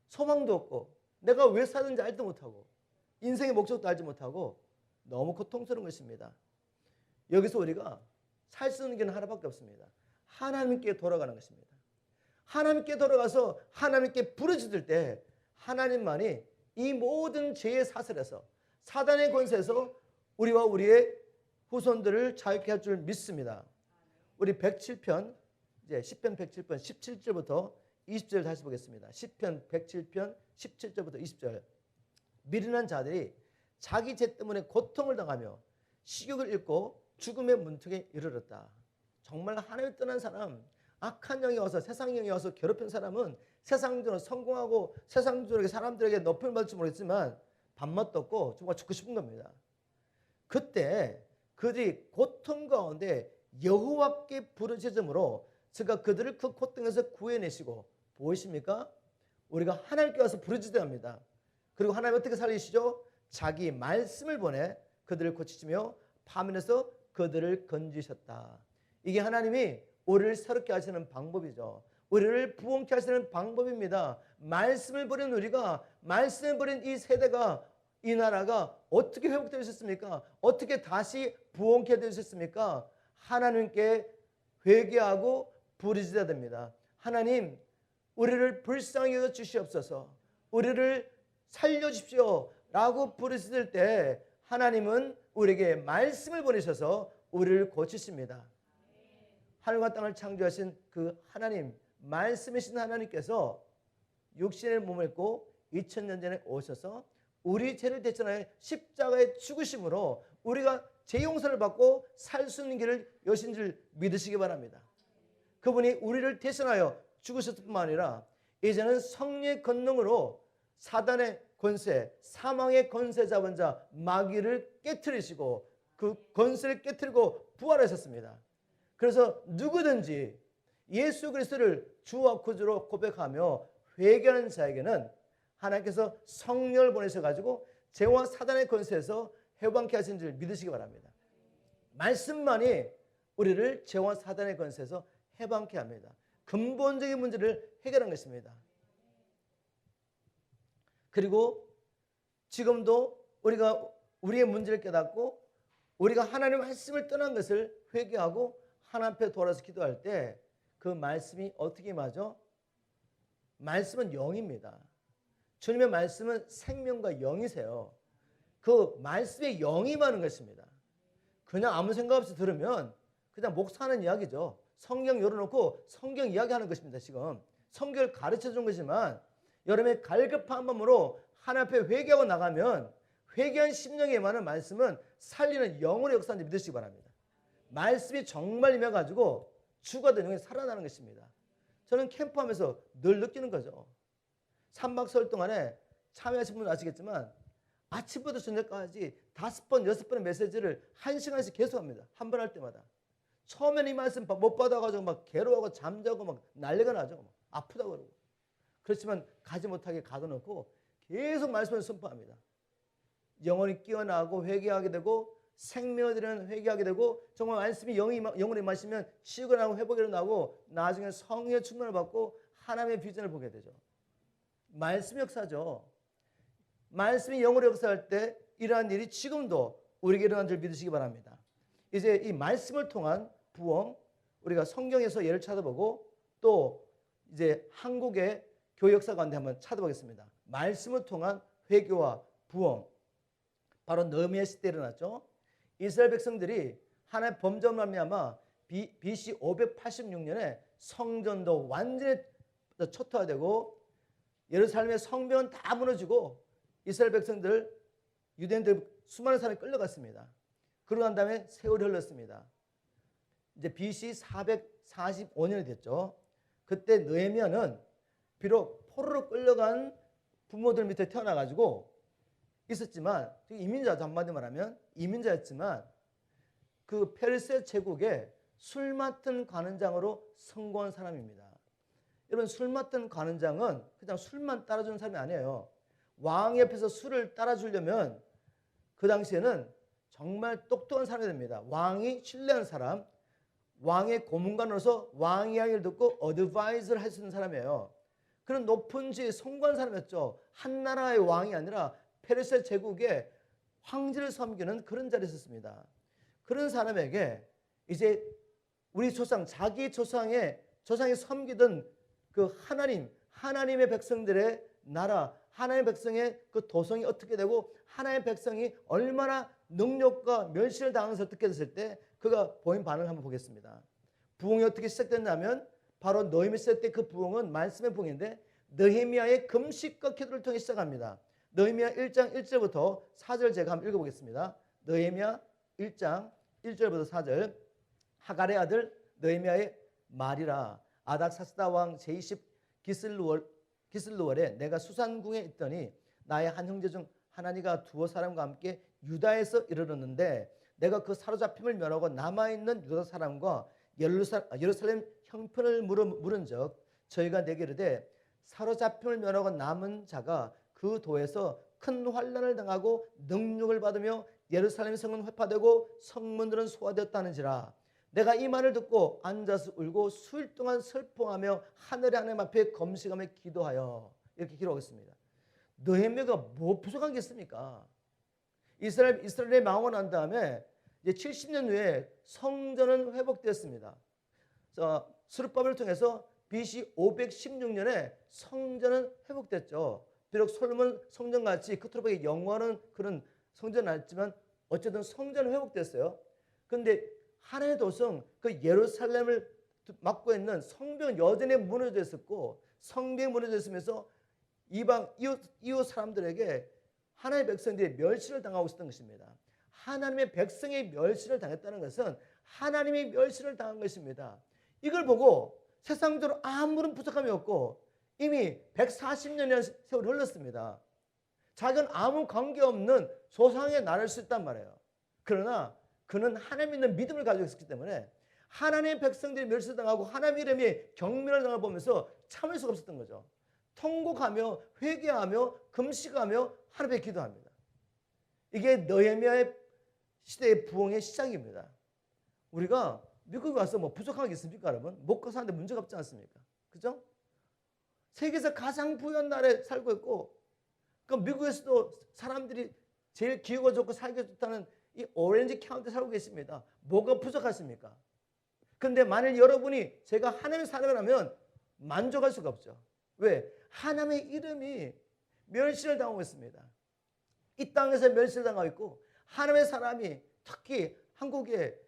소망도 없고 내가 왜 사는지 알지도 못하고 인생의 목적도 알지 못하고 너무 고통스러운 것입니다. 여기서 우리가 살 수 있는 길은 하나밖에 없습니다. 하나님께 돌아가는 것입니다. 하나님께 돌아가서 하나님께 부르짖을 때 하나님만이 이 모든 죄의 사슬에서 사단의 권세에서 우리와 우리의 후손들을 자유케 할 줄 믿습니다. 우리 107편 이제 시편 107편 17절부터 20절 다시 보겠습니다. 시편 107편 17절부터 20절. 미련한 자들이 자기 죄 때문에 고통을 당하며 식욕을 잃고 죽음의 문턱에 이르렀다. 정말 하나님을 떠난 사람, 악한 영이 와서 세상 영이 와서 괴롭힌 사람은 세상적으로 성공하고 세상적으로 사람들에게 높임을 받을지 모르겠지만 밥맛도 없고 정말 죽고 싶은 겁니다. 그때 그들이 고통 가운데 여호와께 부르짖음으로 제가 그들을 그 고통에서 구해내시고 보이십니까? 우리가 하나님께 와서 부르짖어야 합니다. 그리고 하나님 어떻게 살리시죠? 자기 말씀을 보내 그들을 고치시며 파면에서 그들을 건지셨다. 이게 하나님이 우리를 새롭게 하시는 방법이죠. 우리를 부흥케 하시는 방법입니다. 말씀을 버린 우리가, 말씀을 버린 이 세대가, 이 나라가 어떻게 회복되셨습니까? 어떻게 다시 부흥케 되셨습니까? 하나님께 회개하고 부르짖어야 됩니다. 하나님, 우리를 불쌍히 여겨 주시옵소서. 우리를 살려주십시오 라고 부르짖을 때 하나님은 우리에게 말씀을 보내셔서 우리를 고치십니다. 하늘과 땅을 창조하신 그 하나님, 말씀이신 하나님께서 육신의 몸을 입고 2000년 전에 오셔서 우리 죄를 대신하여 십자가에 죽으심으로 우리가 죄 용서를 받고 살 수 있는 길을 여신 줄 믿으시기 바랍니다. 그분이 우리를 대신하여 죽으셨을 뿐만 아니라 이제는 성령의 권능으로 사단의 권세, 사망의 권세 잡은 자 마귀를 깨트리시고 그 권세를 깨트리고 부활하셨습니다. 그래서 누구든지 예수 그리스도를 주와 구주로 고백하며 회개하는 자에게는 하나님께서 성령을 보내셔가지고 죄와 사단의 권세에서 해방케 하신 줄 믿으시기 바랍니다. 말씀만이 우리를 죄와 사단의 권세에서 해방케 합니다. 근본적인 문제를 해결한 것입니다. 그리고 지금도 우리가 우리의 문제를 깨닫고 우리가 하나님의 말씀을 떠난 것을 회개하고 하나님 앞에 돌아서 기도할 때 그 말씀이 어떻게 임하죠? 말씀은 영입니다. 주님의 말씀은 생명과 영이세요. 그 말씀의 영이 임하는 것입니다. 그냥 아무 생각 없이 들으면 그냥 목사하는 이야기죠. 성경 열어놓고 성경 이야기하는 것입니다. 지금 성경을 가르쳐 준 거지만 여러분의 갈급한 마음으로 하나님 앞에 회개하고 나가면 회개한 심령에 임하는 말씀은 살리는 영혼의 역사인지 믿으시기 바랍니다. 말씀이 정말 임해가지고 죽어든 영이 살아나는 것입니다. 저는 캠프하면서 늘 느끼는 거죠. 3박 4일 동안에 참여하신 분은 아시겠지만 아침부터 저녁까지 5번, 6번의 메시지를 1시간씩 계속합니다. 한 번 할 때마다. 처음에는 이 말씀 못 받아가지고 막 괴로워하고 잠자고 막 난리가 나죠. 막 아프다고 그러고. 그렇지만 가지 못하게 가둬놓고 계속 말씀을 선포합니다. 영혼이 깨어나고 회개하게 되고 생명들은 회개하게 되고 정말 말씀이 영혼이 마시면 치유가 나고 회복이 일어나고 나중에 성령의 충만을 받고 하나님의 비전을 보게 되죠. 말씀 역사죠. 말씀이 영혼의 역사할 때 이러한 일이 지금도 우리에게 일어난 줄 믿으시기 바랍니다. 이제 이 말씀을 통한 부흥, 우리가 성경에서 예를 찾아보고 또 이제 한국의 교회 역사 가운데 한번 찾아보겠습니다. 말씀을 통한 회개와 부흥, 바로 느헤미야 시대에 일어났죠. 이스라엘 백성들이 하나님의 범죄로 말미암아 BC 586년에 성전도 완전히 초토화되고 예루살렘의 성벽은 다 무너지고 이스라엘 백성들, 유대인들 수많은 사람이 끌려갔습니다. 그러고 난 다음에 세월이 흘렀습니다. 이제 BC 445년이 됐죠. 그때 느헤미야는 비록 포로로 끌려간 부모들 밑에 태어나가지고 있었지만 이민자죠. 한마디로 말하면 이민자였지만 그 페르세 제국의 술 맡은 관원장으로 선고한 사람입니다. 여러분 술 맡은 관원장은 그냥 술만 따라주는 사람이 아니에요. 왕 옆에서 술을 따라주려면 그 당시에는 정말 똑똑한 사람이 됩니다. 왕이 신뢰하는 사람, 왕의 고문관으로서 왕의 이야기를 듣고 어드바이즈를 할 수 있는 사람이에요. 그런 높은 지위에 성공한 사람이었죠. 한 나라의 왕이 아니라 페르시아 제국의 황제를 섬기는 그런 자리에 있었습니다. 그런 사람에게 이제 우리 조상, 자기 조상이 섬기던 그 하나님의 백성들의 나라, 하나님의 백성의 그 도성이 어떻게 되고 하나님의 백성이 얼마나 능력과 멸시를 당해서 어떻게 됐을 때 그가 보인 반응을 한번 보겠습니다. 부흥이 어떻게 시작됐냐면 바로 느헤미야 시대 때 그 부흥은 말씀의 부흥인데 느헤미야의 금식과 기도를 통해 시작합니다. 느헤미야 1장 1절부터 4절 제가 한번 읽어보겠습니다. 느헤미야 1장 1절부터 4절 하갈의 아들 느헤미야의 말이라 아닥사스다 왕 제20 기슬루월에 내가 수산궁에 있더니 나의 한 형제 중 하나니가 두어 사람과 함께 유다에서 이르렀는데 내가 그 사로잡힘을 면하고 남아있는 유다 사람과 예루살렘 형편을 물은 적 저희가 내게 이르되 사로잡힘을 면하고 남은 자가 그 도에서 큰 환난을 당하고 능력을 받으며 예루살렘 성은 회파되고 성문들은 소화되었다는지라 내가 이 말을 듣고 앉아서 울고 수일 동안 슬퍼하며 하늘의 하나님 앞에 검식하며 기도하여 이렇게 기록했습니다. 느헤미야가 뭐 부족한 게 있습니까? 이스라엘이 망하고 난 다음에 이제 70년 후에 성전은 회복되었습니다. 스룹바벨을 통해서 BC 516년에 성전은 회복됐죠. 비록 솔로몬 성전같이 그토록 영원한 그런 성전은 아니지만 어쨌든 성전은 회복됐어요. 그런데 하나님의 도성 그 예루살렘을 막고 있는 성벽은 여전히 무너져 있었고 성벽이 무너져 있으면서 이방 이웃 사람들에게 하나님의 백성들이 멸시를 당하고 있었던 것입니다. 하나님의 백성이 멸시를 당했다는 것은 하나님이 멸시를 당한 것입니다. 이걸 보고 세상적으로 아무런 부족함이 없고 이미 140년의 세월이 흘렀습니다. 자기는 아무 관계없는 조상의 나라를 쓰였단 말이에요. 그러나 그는 하나님 있는 믿음을 가지고 있었기 때문에 하나님의 백성들이 멸시당하고 하나님의 이름이 경멸을 당을 보면서 참을 수가 없었던 거죠. 통곡하며 회개하며 금식하며 하나님께 기도합니다. 이게 느헤미야의 시대의 부흥의 시작입니다. 우리가 미국에 와서 뭐 부족한 게 있습니까, 여러분? 먹고 사는데 문제가 없지 않습니까? 그죠? 세계에서 가장 부유한 나라에 살고 있고, 그 미국에서도 사람들이 제일 기후가 좋고 살기 좋다는 이 오렌지 카운티에 살고 계십니다. 뭐가 부족하십니까? 그런데 만일 여러분이 제가 하나님의 사람을 하면 만족할 수가 없죠. 왜? 하나님의 이름이 멸시를 당하고 있습니다. 이 땅에서 멸시를 당하고 있고, 하나님의 사람이 특히 한국의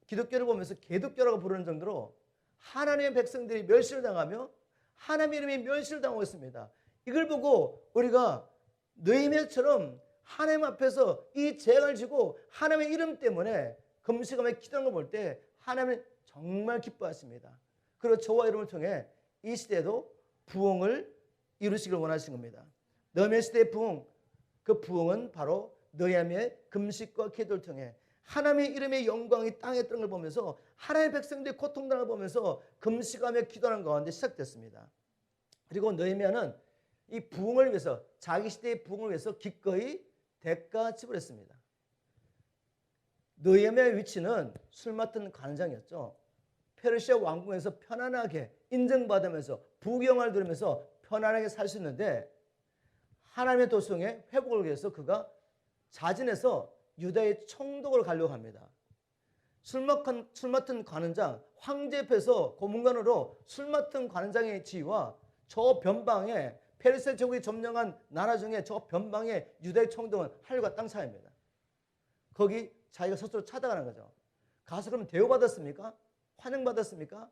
기독교를 보면서 개독교라고 부르는 정도로 하나님의 백성들이 멸시를 당하며 하나님의 이름이 멸시를 당하고 있습니다. 이걸 보고 우리가 느헤미야처럼 하나님 앞에서 이 죄악을 지고 하나님의 이름 때문에 금식하며 기도하는 걸 볼 때 하나님은 정말 기뻐하십니다. 그리고 저와 여러분을 통해 이 시대에도 부흥을 이루시길 원하시는 겁니다. 느헤미야 시대의 부흥, 그 부흥은 바로 느헤미야의 금식과 기도를 통해 하나님의 이름의 영광이 땅에 뜨는 걸 보면서 하나님의 백성들이 고통당을 보면서 금식하며 기도하는 가운데 시작됐습니다. 그리고 느헤미야는 이 부흥을 위해서, 자기 시대의 부흥을 위해서 기꺼이 대가 지불했습니다. 느헤미야의 위치는 술 맡은 관장이었죠. 페르시아 왕궁에서 편안하게 인정받으면서 부경을 누리면서 편안하게 살 수 있는데, 하나님의 도성의 회복을 위해서 그가 자진해서 유다의 총독을 가려고 합니다. 술 맡은 관원장, 황제 옆에서 고문관으로 술 맡은 관원장의 지위와 저 변방에 페르시아 제국이 점령한 나라 중에 저 변방의 유다의 총독은 하늘과 땅 차이입니다. 거기 자기가 스스로 찾아가는 거죠. 가서 그러면 대우받았습니까? 환영받았습니까?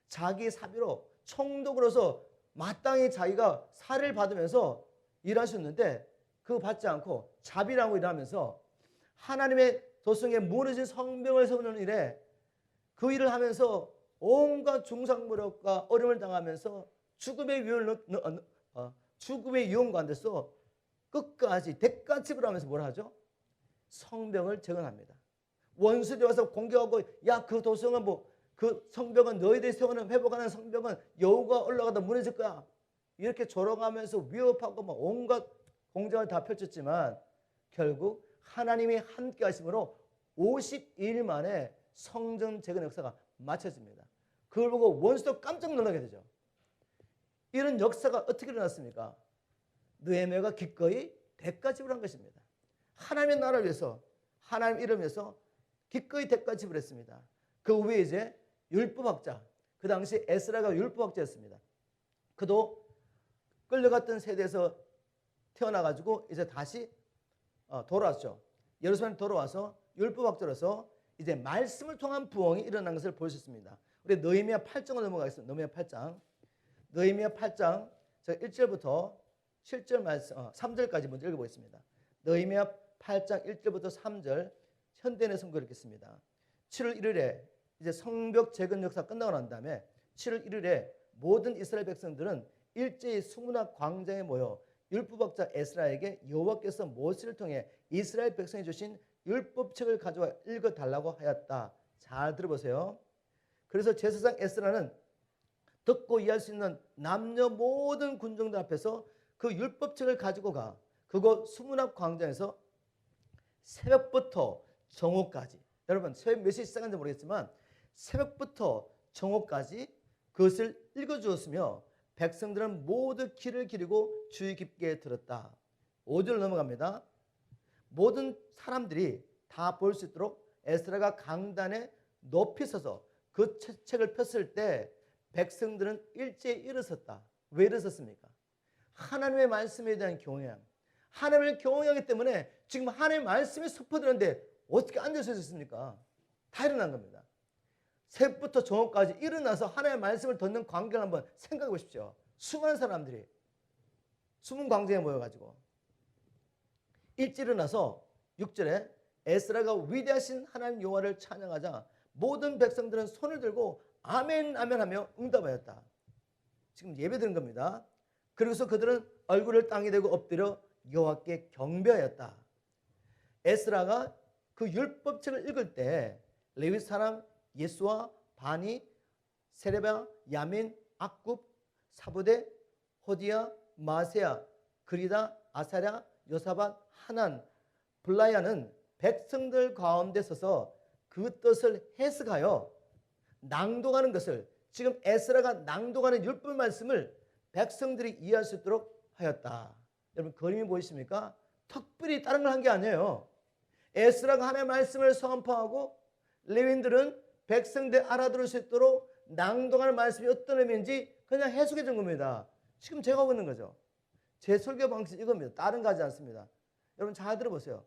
자기 사비로 총독으로서 마땅히 자기가 살을 받으면서 일하셨는데 그거 받지 않고 자비라고 일하면서 하나님의 도성에 무너진 성벽을 세우는 일에 그 일을 하면서 온갖 중상모욕과 어려움을 당하면서 죽음의 위험 가운데서 끝까지 대가집을 하면서 뭘 하죠? 성벽을 재건합니다. 원수들이 와서 공격하고, 야, 그 도성은 그 성벽은 너희들이 세우는 회복하는 성벽은 여우가 올라가다 무너질 거야. 이렇게 조롱하면서 위협하고 온갖 공작을 다 펼쳤지만 결국 하나님이 함께 하심으로 52일 만에 성전 재건 역사가 마쳐집니다. 그걸 보고 원수도 깜짝 놀라게 되죠. 이런 역사가 어떻게 일어났습니까? 느헤미야가 기꺼이 대가 지불한 것입니다. 하나님의 나라를 위해서, 하나님 이름을 위해서 기꺼이 대가 지불했습니다. 그 후에 이제 율법학자, 그 당시 에스라가 율법학자였습니다. 그도 끌려갔던 세대에서 태어나가지고 이제 다시 돌아왔죠. 예루살렘 돌아와서 율법학자로서 이제 말씀을 통한 부흥이 일어난 것을 볼 수 있습니다. 우리 느헤미야 8장으로 넘어가겠습니다. 느헤미야 8장. 느헤미야 8장 제가 1절부터 7절 말씀, 3절까지 먼저 읽어보겠습니다. 느헤미야 8장 1절부터 3절 현대인의 성경을 읽겠습니다. 7월 1일에 이제 성벽 재건 역사 끝나고 난 다음에 7월 1일에 모든 이스라엘 백성들은 일제히 수문학 광장에 모여 율법학자 에스라에게 여호와께서 모세를 통해 이스라엘 백성이 주신 율법책을 가져와 읽어달라고 하였다. 잘 들어보세요. 그래서 제사장 에스라는 듣고 이해할 수 있는 남녀 모든 군중들 앞에서 그 율법책을 가지고 가 그곳 수문학 광장에서 새벽부터 정오까지, 여러분 새벽 몇 시에 시작하는지 모르겠지만 새벽부터 정오까지 그것을 읽어주었으며 백성들은 모두 귀를 기르고 주의 깊게 들었다. 5절 넘어갑니다. 모든 사람들이 다 볼 수 있도록 에스라가 강단에 높이 서서 그 책을 폈을 때 백성들은 일제히 일어섰다. 왜 일어섰습니까? 하나님의 말씀에 대한 경외함. 하나님을 경외하기 때문에 지금 하나님의 말씀이 선포되는데 어떻게 앉아서 있습니까? 다 일어난 겁니다. 새벽부터 정오까지 일어나서 하나님의 말씀을 듣는 광경을 한번 생각해 보십시오. 수많은 사람들이 수문 광장에 모여가지고 일찍 일어나서 6절에 에스라가 위대하신 하나님 여호와를 찬양하자 모든 백성들은 손을 들고 아멘 아멘 하며 응답하였다. 지금 예배 드린 겁니다. 그리고서 그들은 얼굴을 땅에 대고 엎드려 여호와께 경배하였다. 에스라가 그 율법책을 읽을 때 레위 사람 예수와, 바니, 세레바, 야민, 악굽, 사부대, 호디야, 마세야, 그리다, 아사랴, 요사밭, 하난, 블라야는 백성들 가운데 서서 그 뜻을 해석하여 낭독하는 것을, 지금 에스라가 낭독하는 율법 말씀을 백성들이 이해할 수 있도록 하였다. 여러분 그림이 보이십니까? 특별히 다른 걸 한 게 아니에요. 에스라가 하나님의 말씀을 선포하고 레위인들은 백성들 알아들을 수 있도록 낭독하는 말씀이 어떤 의미인지 그냥 해석해 준 겁니다. 지금 제가 하고 있는 거죠. 제 설교 방식이 이겁니다. 다른 거 하지 않습니다. 여러분 잘 들어보세요.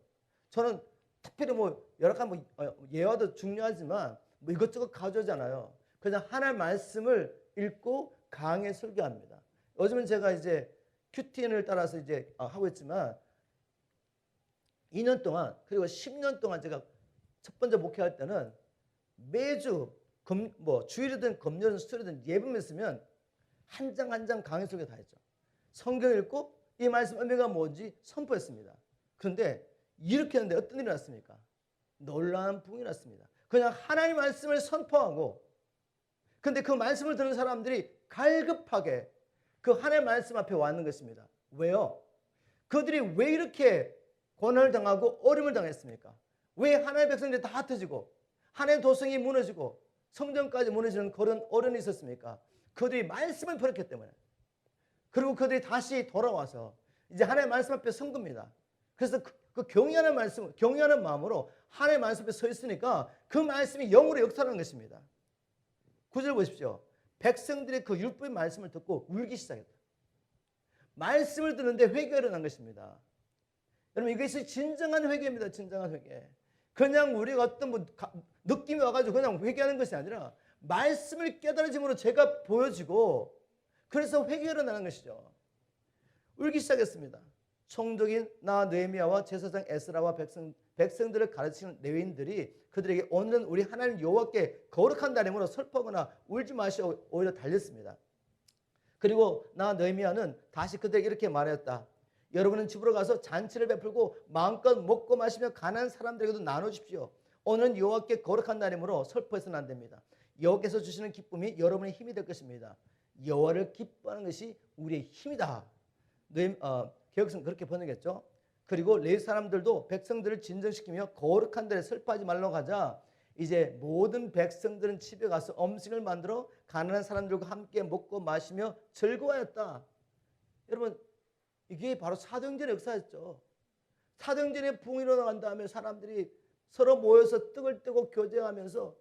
저는 특별히 여러 가지 예화도 중요하지만 이것저것 가져오잖아요. 그냥 하나의 말씀을 읽고 강의 설교합니다. 요즘은 제가 이제 QTN을 따라서 이제 하고 있지만 2년 동안 그리고 10년 동안 제가 첫 번째 목회할 때는 매주 주일이든 금요일이든 수요일이든 예배만 있으면 한 장 한 장 강의 설교 다 했죠. 성경 읽고 이 말씀 의미가 뭔지 선포했습니다. 그런데 이렇게 했는데 어떤 일이 났습니까? 놀라운 부흥이 났습니다. 그냥 하나님의 말씀을 선포하고, 근데 그 말씀을 듣는 사람들이 갈급하게 그 하나님의 말씀 앞에 왔는 것입니다. 왜요? 그들이 왜 이렇게 고난을 당하고 어려움을 당했습니까? 왜 하나님의 백성들이 다 흩어지고 하나님의 도성이 무너지고 성전까지 무너지는 그런 어려움이 있었습니까? 그들이 말씀을 버렸기 때문에. 그리고 그들이 다시 돌아와서 이제 하나님의 말씀 앞에 선 겁니다. 그래서 그 경외하는 말씀, 경외하는 마음으로 하나님의 말씀 앞에 서 있으니까 그 말씀이 영으로 역사하는 것입니다. 9절 보십시오. 백성들이 그 율법의 말씀을 듣고 울기 시작했다. 말씀을 듣는데 회개가 일어난 것입니다. 여러분 이것이 진정한 회개입니다. 진정한 회개. 그냥 우리가 어떤 느낌이 와가지고 그냥 회개하는 것이 아니라 말씀을 깨달아짐으로 제가 보여지고 그래서 회개가 일어나는 것이죠. 울기 시작했습니다. 총독인 나 느헤미야와 제사장 에스라와 백성들을 가르치는 레위인들이 그들에게 오늘은 우리 하나님 여호와께 거룩한 날이므로 슬퍼하거나 울지 마시오 오히려 달렸습니다. 그리고 나 느헤미야는 다시 그들에게 이렇게 말했다. 여러분은 집으로 가서 잔치를 베풀고 마음껏 먹고 마시며 가난한 사람들에게도 나눠주십시오. 오늘은 여호와께 거룩한 날이므로 슬퍼해서는 안 됩니다. 여호와께서 주시는 기쁨이 여러분의 힘이 될 것입니다. 여호와를 기뻐하는 것이 우리의 힘이다. 개혁성 그렇게 번역했죠. 그리고 레위 사람들도 백성들을 진정시키며 거룩한 날에 슬퍼하지 말라고 하자 이제 모든 백성들은 집에 가서 음식을 만들어 가난한 사람들과 함께 먹고 마시며 즐거워했다. 여러분 이게 바로 사도행전의 역사였죠. 사도행전의 부흥이 일어난 다음에 사람들이 서로 모여서 떡을 떼고 교제하면서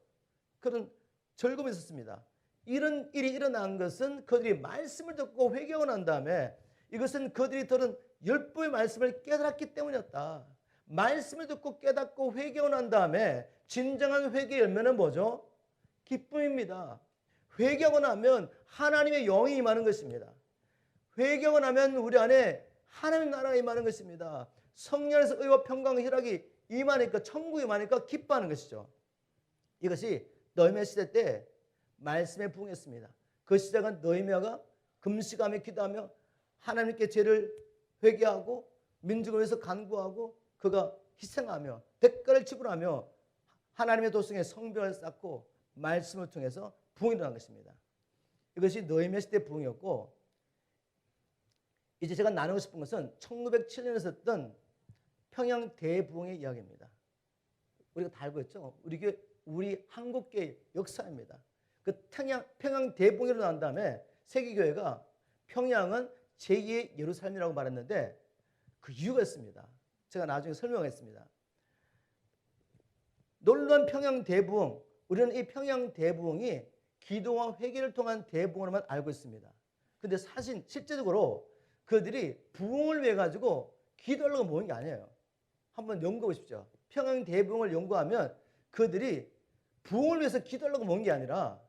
그런 즐거움이 있었습니다. 이런 일이 일어난 것은 그들이 말씀을 듣고 회개하고 난 다음에 이것은 그들이 들은 율법의 말씀을 깨달았기 때문이었다. 말씀을 듣고 깨닫고 회개하고 난 다음에 진정한 회개의 열매는 뭐죠? 기쁨입니다. 회개하고 나면 하나님의 영이 임하는 것입니다. 회개하고 나면 우리 안에 하나님의 나라가 임하는 것입니다. 성령 안에서 의와 평강과 희락이 임하니까 천국이 임하니까 기뻐하는 것이죠. 이것이 느헤미야 시대 때 말씀에 부응했습니다. 그 시작은 느헤미야가 금식하며 기도하며 하나님께 죄를 회개하고 민족을 위해서 간구하고 그가 희생하며 대가를 지불하며 하나님의 도성에 성벽을 쌓고 말씀을 통해서 부흥이 일어난 것입니다. 이것이 느헤미야 시대 부흥이었고 이제 제가 나누고 싶은 것은 1907년에 있었던 평양 대부흥의 이야기입니다. 우리가 다 알고 있죠? 우리 한국교회 역사입니다. 그 평양 대부흥이 일어난 다음에 세계교회가 평양은 제2의 예루살렘이라고 말했는데 그 이유가 있습니다. 제가 나중에 설명하겠습니다. 놀라운 평양 대부흥, 우리는 이 평양 대부흥이 기도와 회개를 통한 대부흥으로만 알고 있습니다. 그런데 사실 실제적으로 그들이 부흥을 위해 가지고 기도하려고 모인 게 아니에요. 한번 연구해 보십시오. 평양 대부흥을 연구하면 그들이 부흥을 위해서 기도하려고 모인 게 아니라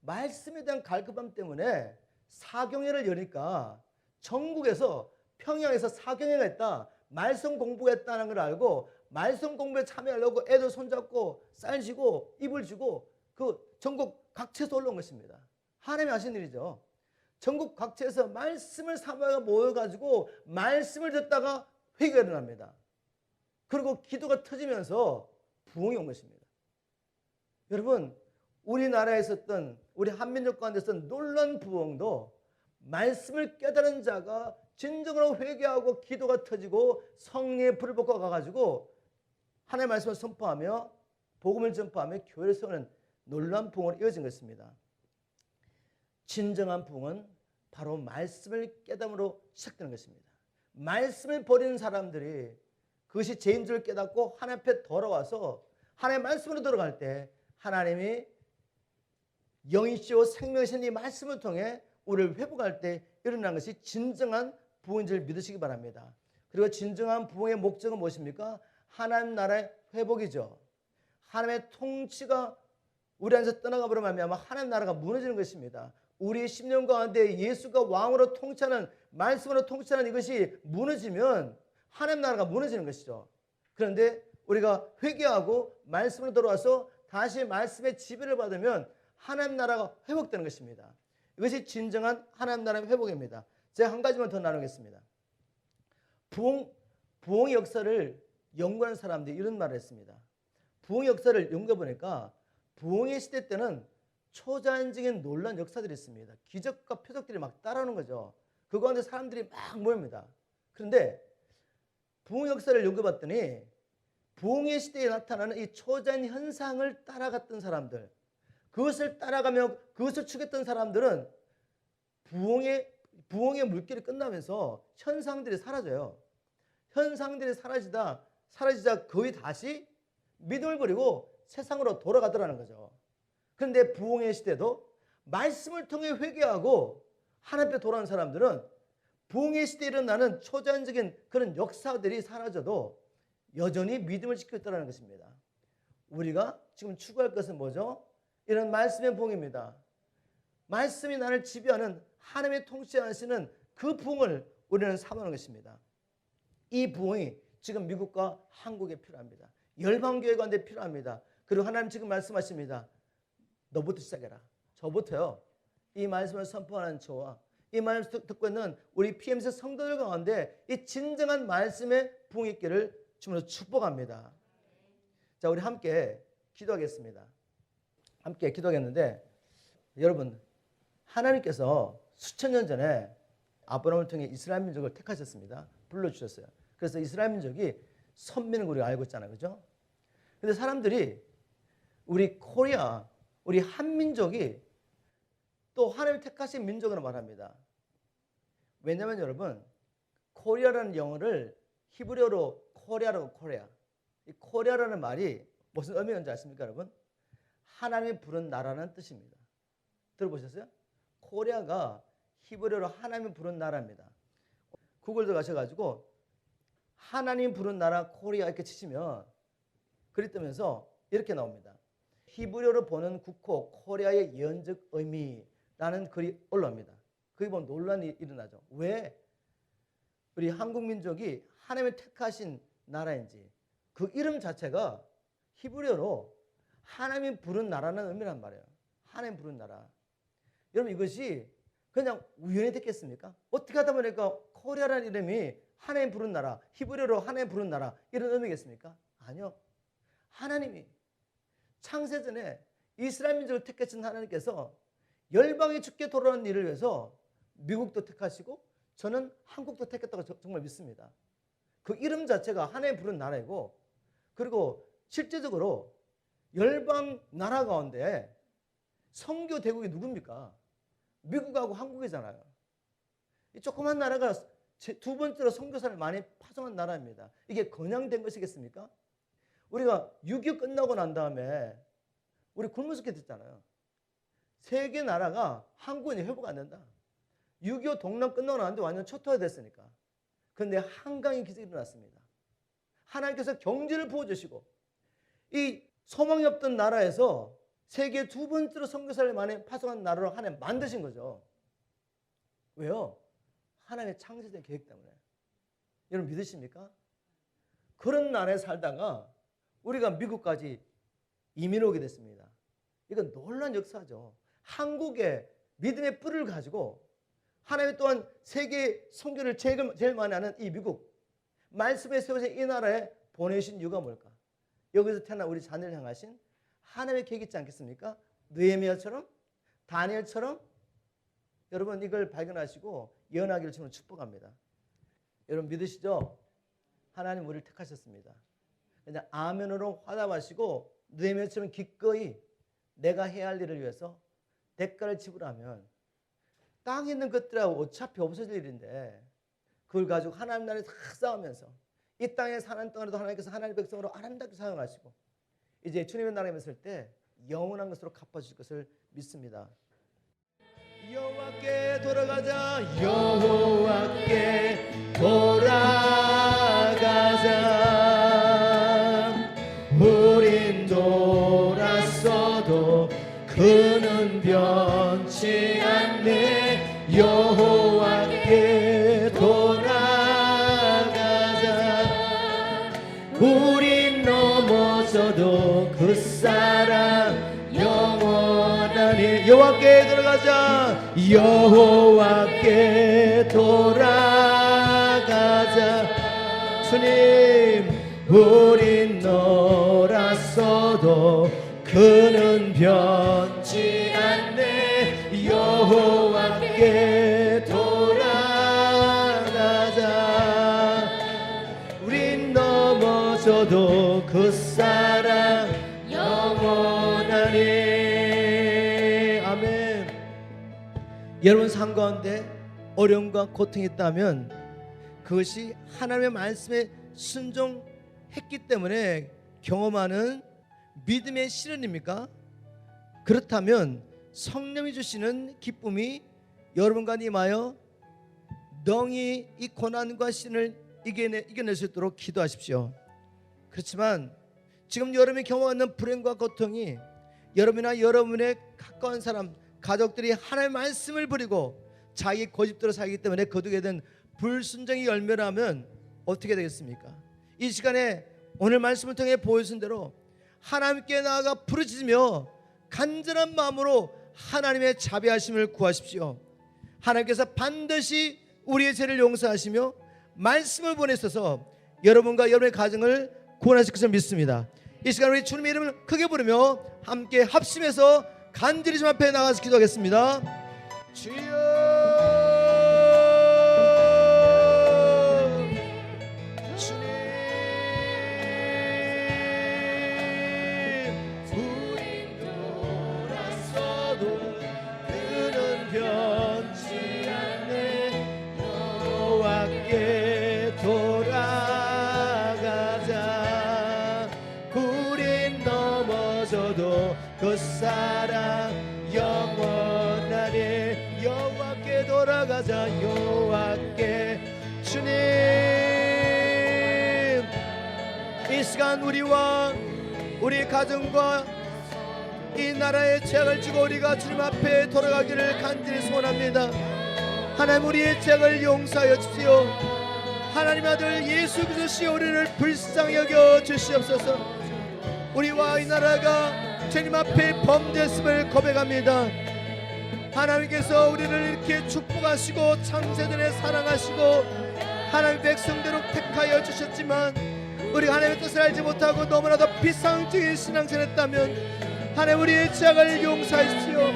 말씀에 대한 갈급함 때문에 사경회를 여니까 전국에서 평양에서 사경회가 있다. 말씀 공부했다는 걸 알고 말씀 공부에 참여하려고 애들 손잡고 쌀 쥐고 이불 쥐고 그 전국 각지에서 올라온 것입니다. 하나님이 하신 일이죠. 전국 각지에서 말씀을 사모하여 모여가지고 말씀을 듣다가 회개가 일어납니다. 그리고 기도가 터지면서 부흥이 온 것입니다. 여러분 우리나라에 있었던 우리 한민족 가운데 있었던 놀라운 부흥도 말씀을 깨달은 자가 진정으로 회개하고 기도가 터지고 성령의 불을 받고 가가지고 하나님의 말씀을 선포하며 복음을 전파하며 교회를 세우는 놀라운 부흥으로 이어진 것입니다. 진정한 부흥은 바로 말씀을 깨달음으로 시작되는 것입니다. 말씀을 버리는 사람들이 그것이 죄인 줄 깨닫고 하나님 앞에 돌아와서 하나님의 말씀으로 들어갈 때 하나님이 영이시오 생명이신 이 말씀을 통해 우리를 회복할 때 일어나는 것이 진정한 부흥인 줄 믿으시기 바랍니다. 그리고 진정한 부흥의 목적은 무엇입니까? 하나님 나라의 회복이죠. 하나님의 통치가 우리 안에서 떠나가 버리면 하나님 나라가 무너지는 것입니다. 우리 10년 가운데 예수가 왕으로 통치하는 말씀으로 통치하는 이것이 무너지면 하나님 나라가 무너지는 것이죠. 그런데 우리가 회개하고 말씀으로 돌아와서 다시 말씀의 지배를 받으면 하나님 나라가 회복되는 것입니다. 이것이 진정한 하나님 나라의 회복입니다. 제가 한 가지만 더 나누겠습니다. 부흥의 역사를 연구하는 사람들이 이런 말을 했습니다. 부흥의 역사를 연구해 보니까 부흥의 시대 때는 초자연적인 놀라운 역사들이 있습니다. 기적과 표적들이 막 따라오는 거죠. 그 가운데 사람들이 막 모입니다. 그런데 부흥 역사를 연구해봤더니 부흥의 시대에 나타나는 이 초자연 현상을 따라갔던 사람들, 그것을 따라가며 그것을 추구했던 사람들은 부흥의 물길이 끝나면서 현상들이 사라져요. 현상들이 사라지자 거의 다시 믿음을 버리고 세상으로 돌아가더라는 거죠. 그런데 부흥의 시대도 말씀을 통해 회개하고 하나님 앞에 돌아오는 사람들은 부흥의 시대에 일어나는 초자연적인 그런 역사들이 사라져도 여전히 믿음을 지키고 있다는 것입니다. 우리가 지금 추구할 것은 뭐죠? 이런 말씀의 부흥입니다. 말씀이 나를 지배하는 하나님의 통치하시는 그 부흥을 우리는 사모하는 것입니다. 이 부흥이 지금 미국과 한국에 필요합니다. 열방교회 가운데 필요합니다. 그리고 하나님 지금 말씀하십니다. 너부터 시작해라. 저부터요. 이 말씀을 선포하는 저와 이 말씀 듣고 있는 우리 PMC 성도들 가운데 이 진정한 말씀의 부흥이 있기를 주님으로 축복합니다. 자, 우리 함께 기도하겠습니다. 함께 기도하겠는데 여러분, 하나님께서 수천 년 전에 아브라함을 통해 이스라엘 민족을 택하셨습니다. 불러주셨어요. 그래서 이스라엘 민족이 선민을 우리가 알고 있잖아요. 그죠? 근데 사람들이 우리 코리아, 우리 한민족이 또 하나님을 택하신 민족으로 말합니다. 왜냐하면 여러분, 코리아라는 영어를 히브리어로 코리아라고 코리아. 이 코리아라는 말이 무슨 의미가 있는지 아십니까, 여러분? 하나님이 부른 나라는 뜻입니다. 들어보셨어요? 코리아가 히브리어로 하나님이 부른 나라입니다. 구글 들어가셔가지고 하나님 부른 나라 코리아 이렇게 치시면 글이 뜨면서 이렇게 나옵니다. 히브리어로 보는 국호 코리아의 예언적 의미라는 글이 올라옵니다. 거기 보면 논란이 일어나죠. 왜 우리 한국 민족이 하나님을 택하신 나라인지 그 이름 자체가 히브리어로 하나님이 부른 나라는 의미란 말이에요. 하나님 부른 나라. 여러분, 이것이 그냥 우연히 됐겠습니까? 어떻게 하다 보니까 코리아라는 이름이 하나님 부른 나라, 히브리어로 하나님 부른 나라 이런 의미겠습니까? 아니요. 하나님이 창세전에 이스라엘 민족을 택하신 하나님께서 열방이 죽게 돌아오는 일을 위해서 미국도 택하시고 저는 한국도 택했다고 정말 믿습니다. 그 이름 자체가 하나님 부른 나라이고, 그리고 실제적으로 열방 나라 가운데 선교 대국이 누굽니까? 미국하고 한국이잖아요. 이 조그만 나라가 두 번째로 선교사를 많이 파송한 나라입니다. 이게 그냥 된 것이겠습니까? 우리가 6.25 끝나고 난 다음에 우리 굶어 죽게 됐잖아요. 세계 나라가 한국은 회복 안 된다. 6.25 동남 끝나고 나는데 완전 초토화 됐으니까. 그런데 한강의 기적이 일어났습니다. 하나님께서 경제를 부어주시고 이 소망이 없던 나라에서 세계 두 번째로 선교사를 많이 파송한 나라로 하나님 만드신 거죠. 왜요? 하나님의 창세된 계획 때문에. 여러분 믿으십니까? 그런 나라에 살다가 우리가 미국까지 이민 오게 됐습니다. 이건 놀라운 역사죠. 한국의 믿음의 뿔을 가지고 하나님 또한 세계 선교를 제일 많이 하는 이 미국, 말씀에 세워진 이 나라에 보내신 이유가 뭘까? 여기서 태어난 우리 자녀를 향하신 하나님의 계획이 있지 않겠습니까? 느헤미야처럼, 다니엘처럼 여러분 이걸 발견하시고 예언하기를 저는 축복합니다. 여러분 믿으시죠? 하나님 우리를 택하셨습니다. 그냥 아멘으로 화답하시고 느헤미야처럼 기꺼이 내가 해야 할 일을 위해서 대가를 지불하면 땅에 있는 것들하고 어차피 없어질 일인데 그걸 가지고 하나님 나라에 다 싸우면서 이 땅에 사는 동안에도 하나님께서 하나님의 백성으로 아름답게 사용하시고 이제 주님의 나라에 있을 때 영원한 것으로 갚아주실 것을 믿습니다. 여호와께 돌아가자, 여호와께 돌아가자. 우린 돌았어도 그는 변치 않네. 여호와께 돌아가자. 우린 넘어져도 그 사랑 영원하니. 여호와께 돌아가자, 여호와께 돌아가자. 주님 우린 놀았어도 그는 변치 않네. 여호와께 돌아가자. 우린 넘어져도 그 사랑 영원하니. 아멘. 여러분 삶 가운데 어려움과 고통이 있다면 그것이 하나님의 말씀에 순종했기 때문에 경험하는 믿음의 실현입니까? 그렇다면 성령이 주시는 기쁨이 여러분과 임하여 능히 이 고난과 시련을 이겨낼 수 있도록 기도하십시오. 그렇지만 지금 여러분이 경험하는 불행과 고통이 여러분이나 여러분의 가까운 사람, 가족들이 하나님의 말씀을 버리고 자기 고집대로 살기 때문에 거두게 된 불순종의 열매라면 어떻게 되겠습니까? 이 시간에 오늘 말씀을 통해 보여준 대로 하나님께 나아가 부르짖으며 간절한 마음으로 하나님의 자비하심을 구하십시오. 하나님께서 반드시 우리의 죄를 용서하시며 말씀을 보내셔서 여러분과 여러분의 가정을 구원하실 것을 믿습니다. 이 시간 우리 주님의 이름을 크게 부르며 함께 합심해서 간절히 주 앞에 나가서 기도하겠습니다. 주여, 그 사랑 영원하리. 여호와께 돌아가자, 여호와께. 주님 이 시간 우리와 우리 가정과 이 나라의 죄악을 지고 우리가 주님 앞에 돌아가기를 간절히 소원합니다. 하나님 우리의 죄악을 용서하여 주시오. 하나님 아들 예수 그리스도시여 우리를 불쌍히 여겨 주시옵소서. 우리와 이 나라가 주님 앞에 범죄했음을 고백합니다. 하나님께서 우리를 이렇게 축복하시고 창세전에 사랑하시고 하나님 백성대로 택하여 주셨지만 우리 하나님의 뜻을 알지 못하고 너무나도 비상적인 신앙생활했다면 하나님 우리의 죄악을 용서하십시오.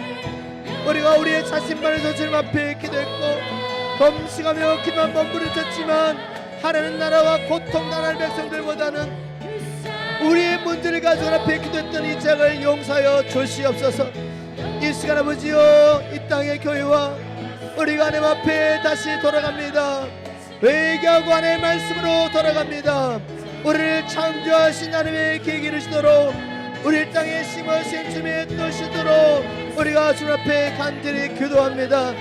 우리가 우리의 자신만에서 주님 앞에 기도했고 검식하며 기도한 번 부르쳤지만 하나님 나라와 고통 당하는 백성들보다는 우리의 문제를 가지고 앞에 기도했던 이 죄악을 용서하여 주시옵소서. 이 시간 아버지여 이 땅의 교회와 우리가 하나님 앞에 다시 돌아갑니다. 회개하고 하나님의 말씀으로 돌아갑니다. 우리를 창조하신 하나님의 계획이 이루시도록 우리 땅에 심으신 주님의 뜻이 이루도록 우리가 주님 앞에 간절히 기도합니다.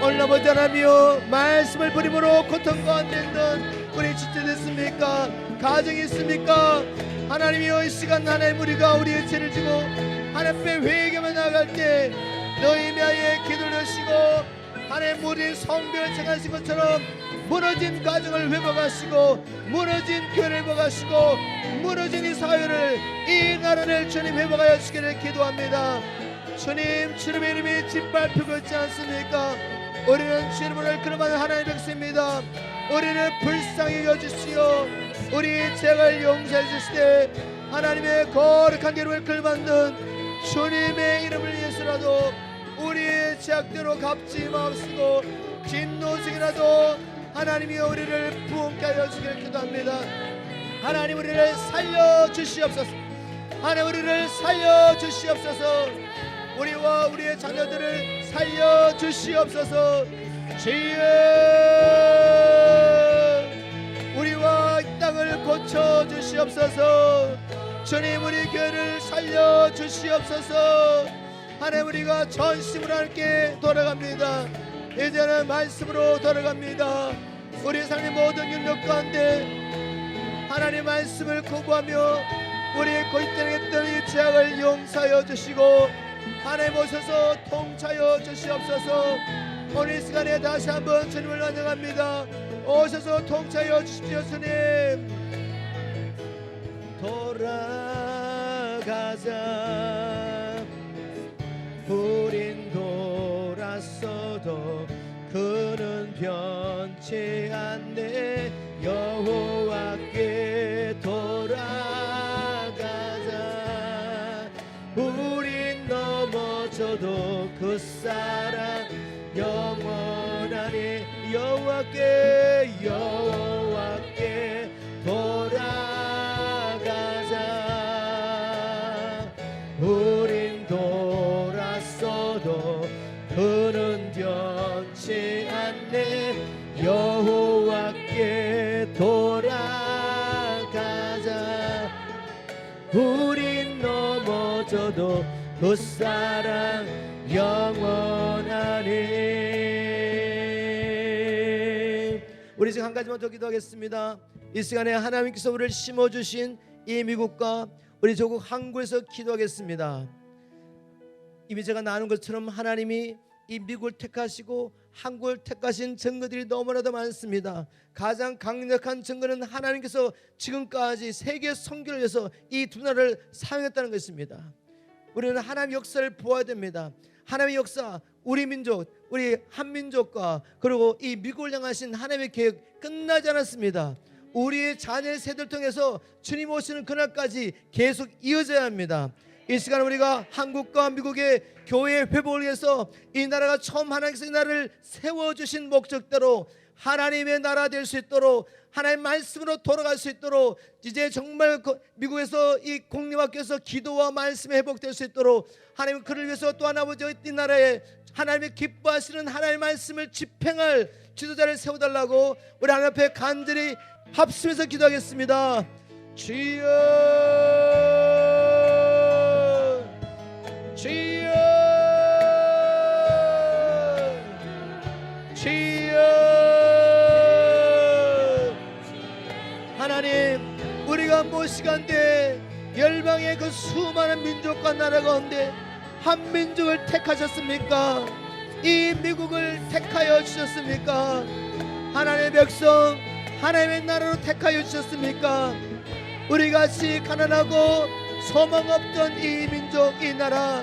오늘 아버지 하나님이여 말씀을 버림으로 고통 가운데 있는 우리 지체들 있습니까? 가정이 있습니까? 하나님이여 이 시간 하나님 우리가 우리의 죄를 지고 하나님 앞에 회개만 나아갈 때 너희 미아의 기도를 하시고 하나님 우리 성벽을 청하신 것처럼 무너진 가정을 회복하시고 무너진 교회를 회복하시고 무너진 이 사회를 이 나라를 주님 회복하여 주시기를 기도합니다. 주님 주님의 이름이 짓밟히고 있지 않습니까? 우리는 주님을 그러한 하나님의 백성입니다. 우리를 불쌍히 여주시오. 우리의 죄를 용서해 주시되 하나님의 거룩한 기름을 끌만든 주님의 이름을 위해서라도 우리의 죄악대로 갚지 마옵시고 긴 노숙이라도 하나님이여 우리를 부흥케 하여 주기를 기도합니다. 하나님 우리를 살려주시옵소서. 하나님 우리를 살려주시옵소서. 우리와 우리의 자녀들을 살려주시옵소서. 주여 우리와 이 땅을 고쳐주시옵소서. 주님 우리 교회를 살려주시옵소서. 하나님 우리가 전심으로 함께 돌아갑니다. 이제는 말씀으로 돌아갑니다. 우리 삶의 모든 윤력 가운데 하나님 말씀을 거부하며 우리의 고집되었던 이 죄악을 용서하여 주시고 하나님 오셔서 통치하여 주시옵소서. 오늘 이 시간에 다시 한번 주님을 환영합니다. 오셔서 통치하여 주십시오. 주님 돌아가자. 우린 돌았어도 그는 변치 않네. 여호와께 돌아가자. 우린 넘어져도 그 사랑 영원하니. 여호와께 돌아가자. 우린 돌았어도 그는 변치 않네. 여호와께 돌아가자. 우린 넘어져도 그 사랑 영원하니. 우리 지금 한 가지만 더 기도하겠습니다. 이 시간에 하나님께서 우리를 심어주신 이 미국과 우리 조국 한국에서 기도하겠습니다. 이미 제가 나눈 것처럼 하나님이 이 미국을 택하시고 한국을 택하신 증거들이 너무나도 많습니다. 가장 강력한 증거는 하나님께서 지금까지 세계 선교를 위해서 이 두 나라를 사용했다는 것입니다. 우리는 하나님의 역사를 보아야 됩니다. 하나님의 역사, 우리 민족, 우리 한민족과 그리고 이 미국을 향하신 하나님의 계획 끝나지 않았습니다. 우리의 자녀의 세대를 통해서 주님 오시는 그날까지 계속 이어져야 합니다. 이 시간 우리가 한국과 미국의 교회의 회복을 위해서 이 나라가 처음 하나님께서 이 나라를 세워주신 목적대로 하나님의 나라 될 수 있도록 하나님의 말씀으로 돌아갈 수 있도록 이제 정말 미국에서 이 공립학교에서 기도와 말씀이 회복될 수 있도록 하나님 그를 위해서 또한 아버지 이 나라에 하나님의 기뻐하시는 하나님의 말씀을 집행할 지도자를 세워달라고 우리 하나님 앞에 간절히 합심해서 기도하겠습니다. 주여 주여 주여. 하나님 우리가 무시간대 열방의 그 수많은 민족과 나라 가운데 한 민족을 택하셨습니까? 이 미국을 택하여 주셨습니까? 하나님의 백성 하나님의 나라로 택하여 주셨습니까? 우리같이 가난하고 소망 없던 이 민족 이 나라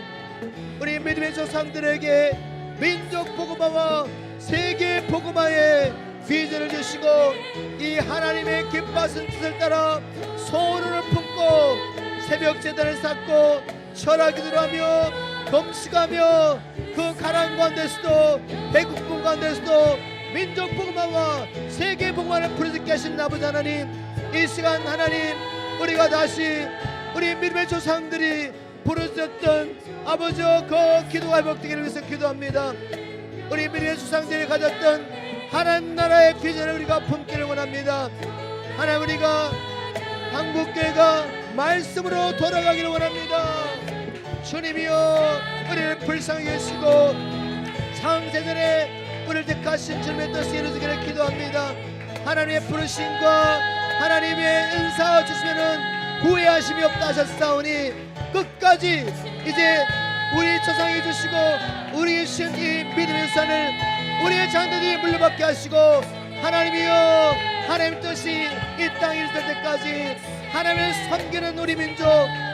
우리 믿음의 조상들에게 민족 복음화와 세계 복음화의 비전을 주시고 이 하나님의 기뻐하신 뜻을 따라 소원을 품고 새벽 제단을 쌓고 철학기도를 하며 금식하며 그 가난 가운데서도 배국분 가운데서도 민족 복음화와 세계 복음화를 부르짖게 하신 아버지 하나님 이 시간 하나님 우리가 다시 우리 믿음의 조상들이 부르짖었던 아버지여 그 기도가 회복되기를 위해서 기도합니다. 우리 믿음의 조상들이 가졌던 하나님 나라의 비전을 우리가 품기를 원합니다. 하나님 우리가 한국교회가 말씀으로 돌아가기를 원합니다. 주님이여 우리를 불쌍히 여기시고 창세전에 우리를 택하신 주님의 뜻이 이루어지기를 기도합니다. 하나님의 부르심과 하나님의 은사 주시면은 후회하심이 없다 하셨사오니 끝까지 이제 우리 조상이 주시고 우리 신 이 믿음의 산을 우리의 장대들이 물려받게 하시고 하나님이여 하나님의 뜻이 이 땅에 이룰 때까지 하나님을 섬기는 우리 민족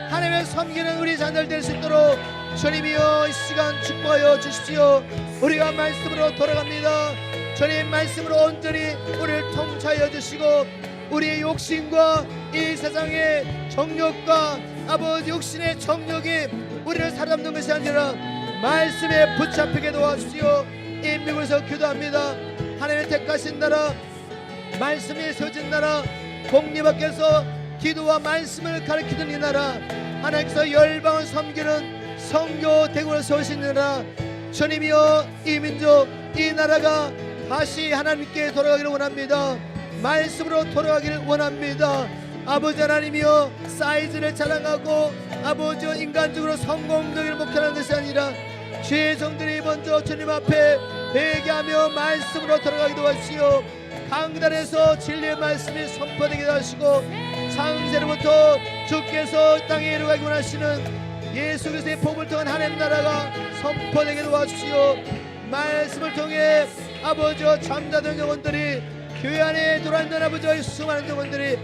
하나님을 섬기는 우리 자녀들 될 수 있도록 주님이여 이 시간 축복하여 주십시오. 우리가 말씀으로 돌아갑니다. 주님 말씀으로 온전히 우리를 통치하여 주시고 우리의 욕심과 이 세상의 정욕과 아버지 육신의 정욕이 우리를 사로잡는 것이 아니라 말씀에 붙잡히게 도와주시오. 이 미국에서 기도합니다. 하나님의 택하신 나라, 말씀이 세워진 나라, 공리 밖에서 기도와 말씀을 가르치는 이 나라, 하나님께서 열방을 섬기는 선교 대국을 세우신 나라, 주님이여 이 민족 이 나라가 다시 하나님께 돌아가기를 원합니다. 말씀으로 돌아가기를 원합니다. 아버지 하나님이여 사이즈를 자랑하고 아버지 인간적으로 성공적인 목표하는 것이 아니라 주의 종들이 먼저 주님 앞에 회개하며 말씀으로 돌아가게 도와주시오. 강단에서 진리의 말씀이 선포되게 하시고 창세로부터 주께서 땅에 이루어가기 원하시는 예수 그리스도의 복음을 통한 하나님 나라가 선포되게 도와주시오. 말씀을 통해 아버지와 잠자던 영혼들이 교회 안에 들어앉는 아버지와 수많은 영혼들이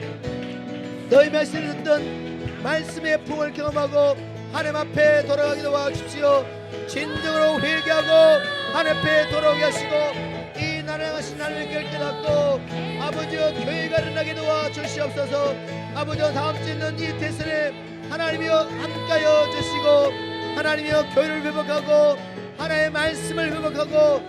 너희 말씀을 듣던 말씀의 풍을 경험하고 하나님 앞에 돌아가게 도와주십시오. 진정으로 회개하고 하나님 앞에 돌아오게 하시고 이 나라 하신 하나님의 길을 깨닫고 아버지와 교회가 일어나게 도와주시옵소서. 아버지와 다음 주 있는 이 대선에 하나님이여 함께하여 주시고 하나님이여 교회를 회복하고 하나님의 말씀을 회복하고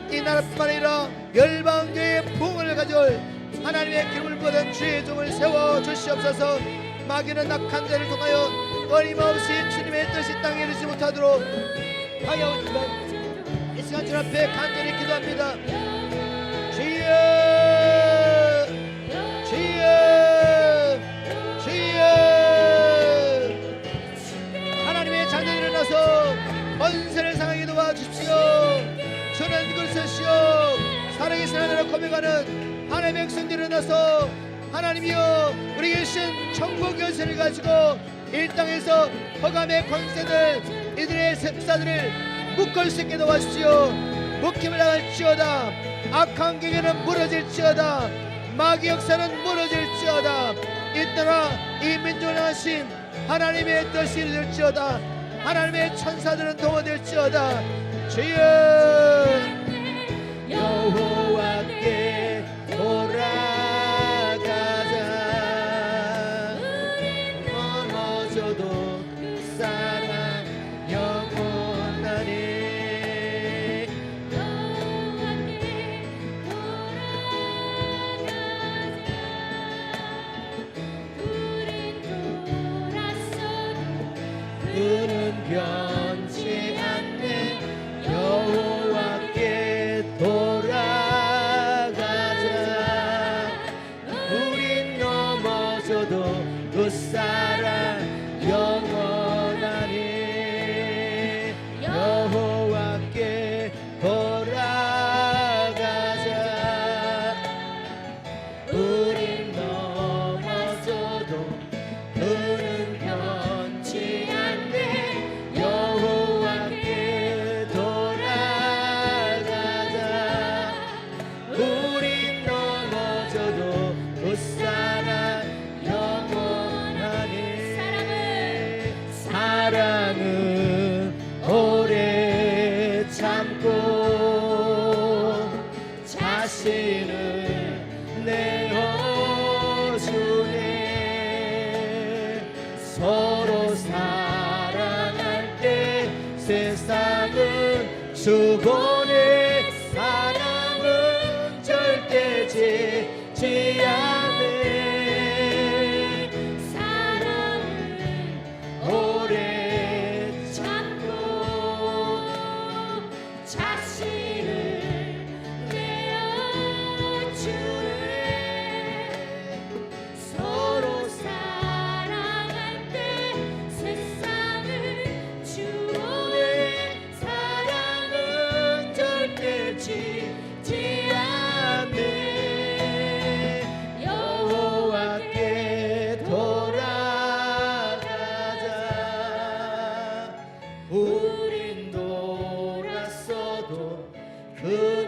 이 나라뿐만 아니라 열방교회의 부흥을 가져올 하나님의 기름을 부어준 주의 종을 세워 주시옵소서. 마귀는 낙한 자를 통하여 끊임없이 주님의 뜻이 땅에 이르지 못하도록 방해하지만 이 시간 주 앞에 간절히 기도합니다. 주여 주여 주여 하나님의 자녀들이 일어나서 권세를 상하게 도와주십시오. 주는 그리스도시요 살아계신 하나님을 고백하는 하나님의 백성들이 일어나서 하나님이여 우리 계신 천국 열쇠를 가지고 이 땅에서 허감의 권세들 이들의 셉사들을 묶을 수 있게 도와주십시오. 묶임을 당할지어다. 악한 계계는 무너질지어다. 마귀 역사는 무너질지어다. 이 나라 이 민족을 향하신 하나님의 뜻이 이룰지어다. 하나님의 천사들은 동원될지어다. 주여 여호와께 돌아가자. 멀어져도 사랑 영원하니 그는 변치 않네. 여호와께 돌아가자. 우린 넘어져도 그 사랑 영원하니. 여호와께 돌아가자. 우린 넘어져도 그는 변치 않네. 여호와께 돌아가자. 우린 넘어져도 그 사랑 영원하니. 사랑은 오래 참고 자신을 내어주네. 서로 사랑할 때 세상은 죽어내. 사랑은 절대 지지 않네. 사랑은 오래 참고 자신을 내어주네. 서로 사랑할 때 세상을 주네. 사랑은 절대 지지 않네. 여호와께 돌아가자. 우린 돌았어도 그